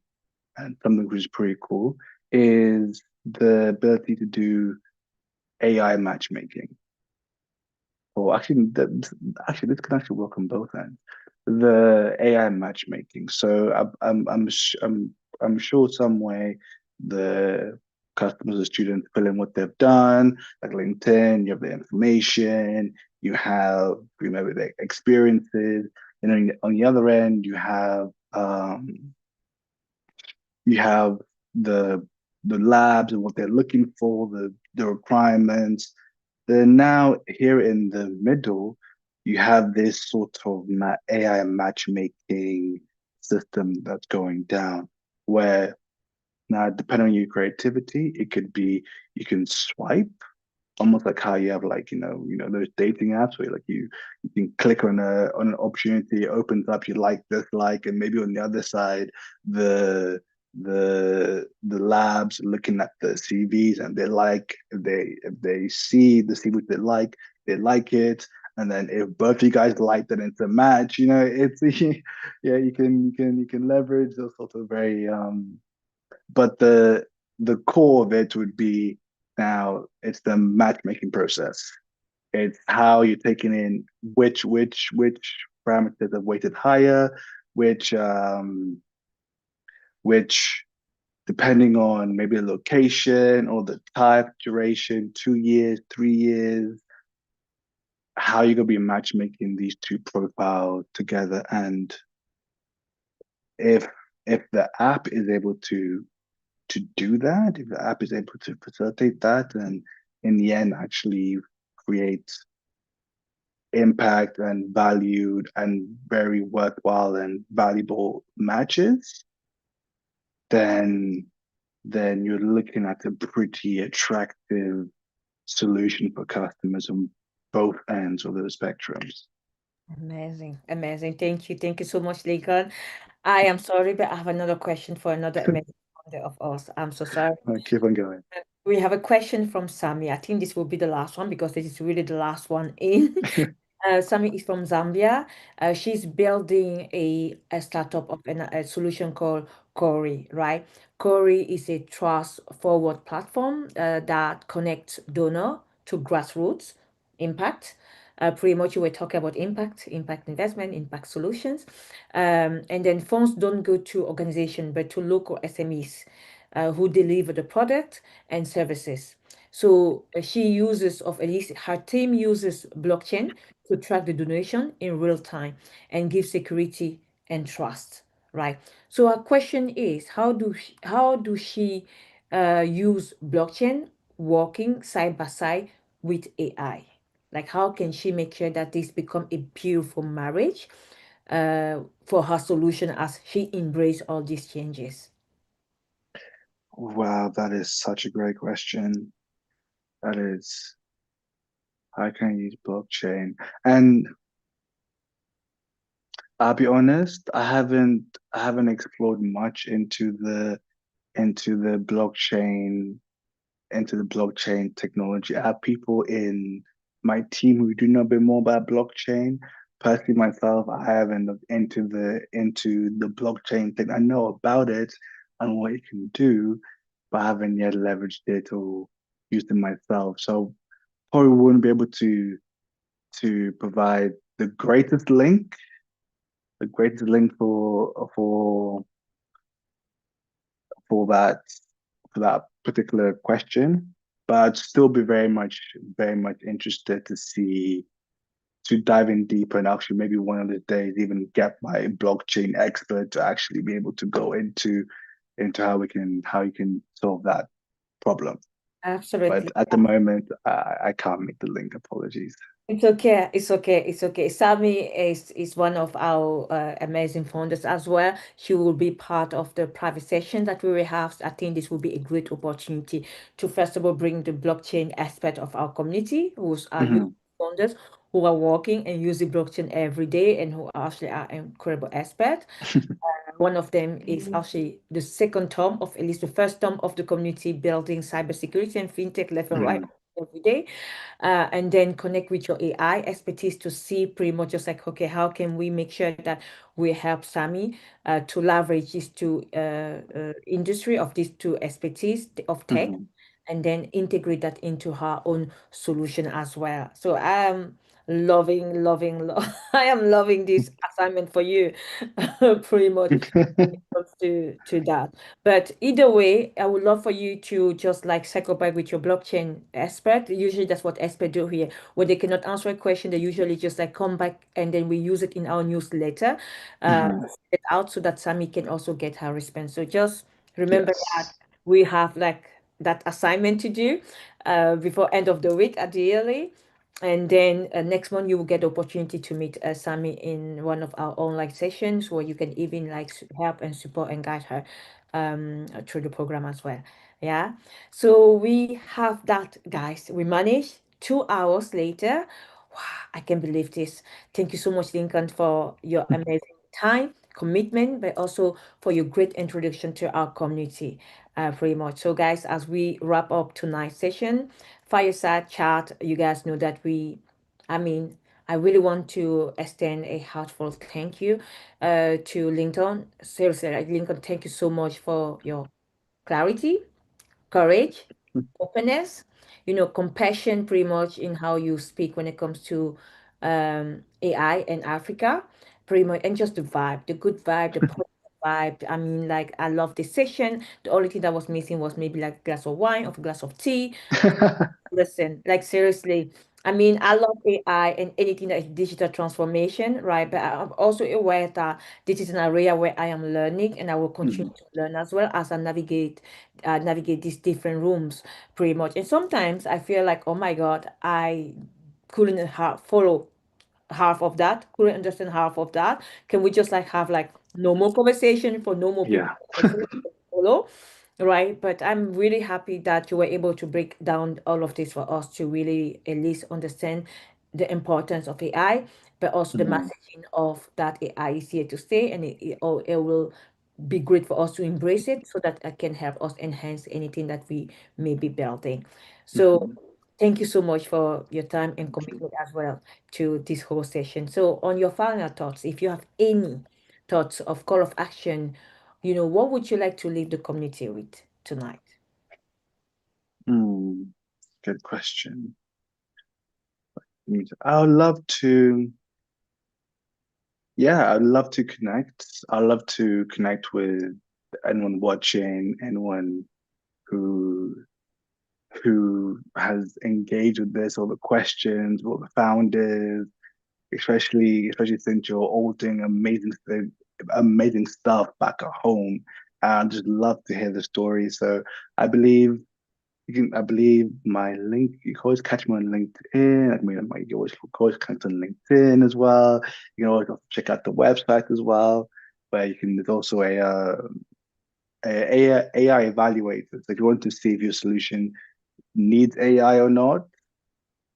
and something which is pretty cool is the ability to do AI matchmaking. Or actually, this can actually work on both ends. The AI matchmaking. So I'm sure some way the customers or students fill in what they've done, like LinkedIn. You have the information. You have maybe the experiences, and then on the other end, you have the the labs and what they're looking for, the requirements. Then now here in the middle, you have this sort of AI matchmaking system that's going down, where now depending on your creativity, it could be you can swipe almost like how you have like those dating apps where like you can click on an opportunity, it opens up you like dislike, and maybe on the other side the the labs looking at the CVs and they like if they see the CV they like it, and then if both of you guys like then it's a match. It's yeah, you can leverage those sorts of very but the core of it would be now it's the matchmaking process. It's how you're taking in which parameters are weighted higher, which which depending on maybe the location or the type, duration, 2 years, 3 years, how you're gonna be matchmaking these two profiles together. And if if the app is able to to do that, if the app is able to facilitate that, and in the end actually create impact and valued and very worthwhile and valuable matches, then you're looking at a pretty attractive solution for customers on both ends of the spectrums. Amazing, amazing. Thank you so much, Lincoln. I am sorry, but I have another question for another amazing founder of us. I'm so sorry. Keep on going. We have a question from Sami. I think this will be the last one because this is really the last one in. Sami is from Zambia. She's building a startup of a solution called Corey, right? Corey is a trust forward platform that connects donor to grassroots impact. Pretty much you were talking about impact, impact investment, impact solutions. And then funds don't go to organization, but to local SMEs who deliver the product and services. So she uses, of at least her team uses blockchain to track the donation in real time and give security and trust, right? So our question is, how do she use blockchain working side by side with AI? Like, how can she make sure that this become a beautiful marriage for her solution as she embrace all these changes? Wow, that is such a great question. That is, how can I use blockchain? And I'll be honest, I haven't explored much into the blockchain into the blockchain technology. I have people in my team who do know a bit more about blockchain. Personally, myself, I haven't looked into the blockchain thing. I know about it and what it can do, but I haven't yet leveraged it or used it myself. So probably wouldn't be able to provide the greatest link for that for that particular question, but I'd still be very much interested to dive in deeper and actually maybe one of the days even get my blockchain expert to actually be able to go into how you can solve that problem. But Absolutely. at the moment, I can't make the link. Apologies. It's okay. It's okay. It's okay. Sami is one of our amazing founders as well. She will be part of the private session that we will have. I think this will be a great opportunity to first of all bring the blockchain aspect of our community, who's are youth Hmm. founders who are working and using blockchain every day and who actually are incredible experts. One of them is actually the second term of at least the first term of the community building cybersecurity and fintech left and right Hmm. every day, and then connect with your AI expertise to see pretty much just like, okay, how can we make sure that we help Sami to leverage these two industry of these two expertise of tech, Hmm. and then integrate that into her own solution as well. So I'm I am loving this assignment for you, pretty much comes to that. But either way, I would love for you to just like circle back with your blockchain expert. Usually that's what experts do here. When they cannot answer a question, they usually just like come back and then we use it in our newsletter Hmm. to send it out so that Sami can also get her response. So just remember that Yes. we have like that assignment to do before end of the week ideally. And then next month you will get the opportunity to meet Sami in one of our online sessions where you can even like help and support and guide her through the program as well. Yeah. So we have that, guys. We managed 2 hours later. Wow, I can't believe this. Thank you so much, Lincoln, for your amazing time, commitment, but also for your great introduction to our community. Pretty much. So, guys, as we wrap up tonight's session, Fireside Chat, you guys know that I mean, I really want to extend a heartfelt thank you to Lincoln. Seriously, like, Lincoln, thank you so much for your clarity, courage, openness, compassion pretty much in how you speak when it comes to AI and Africa, pretty much, and just the vibe, the good vibe, the positive vibe. I mean, like, I love this session. The only thing that was missing was maybe like a glass of wine or a glass of tea. Listen, like seriously, I mean, I love AI and anything that is digital transformation, right? But I'm also aware that this is an area where I am learning, and I will continue Mhm. to learn as well as I navigate these different rooms, pretty much. And sometimes I feel like, oh my God, I couldn't follow half of that, couldn't understand half of that. Can we just like have like no more conversation for no more people Yeah. to understand and follow, right? But I'm really happy that you were able to break down all of this for us to really at least understand the importance of AI, but also the Mhm. messaging of that AI is here to stay, and it will be great for us to embrace it so that it can help us enhance anything that we may be building. So Mhm. thank you so much for your time and Thank you. commitment as well to this whole session. So on your final thoughts, if you have any thoughts of call of action, what would you like to leave the community with tonight? Mm, good question. I would love to, yeah, I'd love to connect. I'd love to connect with anyone watching, anyone who has engaged with this, all the questions, all the founders, especially since you're all doing amazing stuff back at home. And just love to hear the story. So I believe I believe my link, you can always catch me on LinkedIn. I mean, you can always connect on LinkedIn as well. You can always also check out the website as well, where there's also a AI evaluator. So if you want to see if your solution needs AI or not,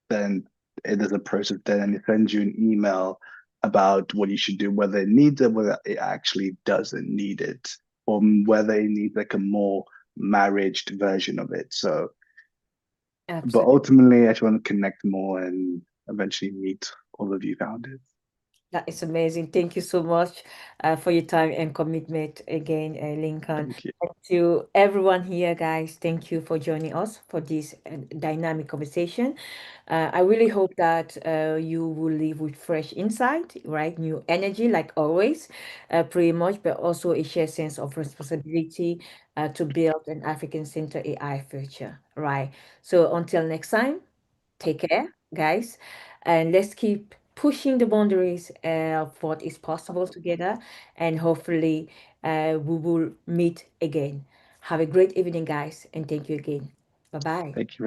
then there's a process there, and it sends you an email about what you should do, whether it needs it, whether it actually doesn't need it, or whether it needs like a more marriaged version of it. So, but Absolutely. ultimately, I just want to connect more and eventually meet all of you founders. That is amazing. Thank you so much for your time and commitment again, Lincoln. Thank you. And to everyone here, guys, thank you for joining us for this dynamic conversation. I really hope that you will leave with fresh insight, right? New energy, like always, pretty much, but also a shared sense of responsibility to build an African Center AI future, right? So until next time. Take care, guys, and let's keep pushing the boundaries of what is possible together. And hopefully, we will meet again. Have a great evening, guys, and thank you again. Bye bye. Thank you very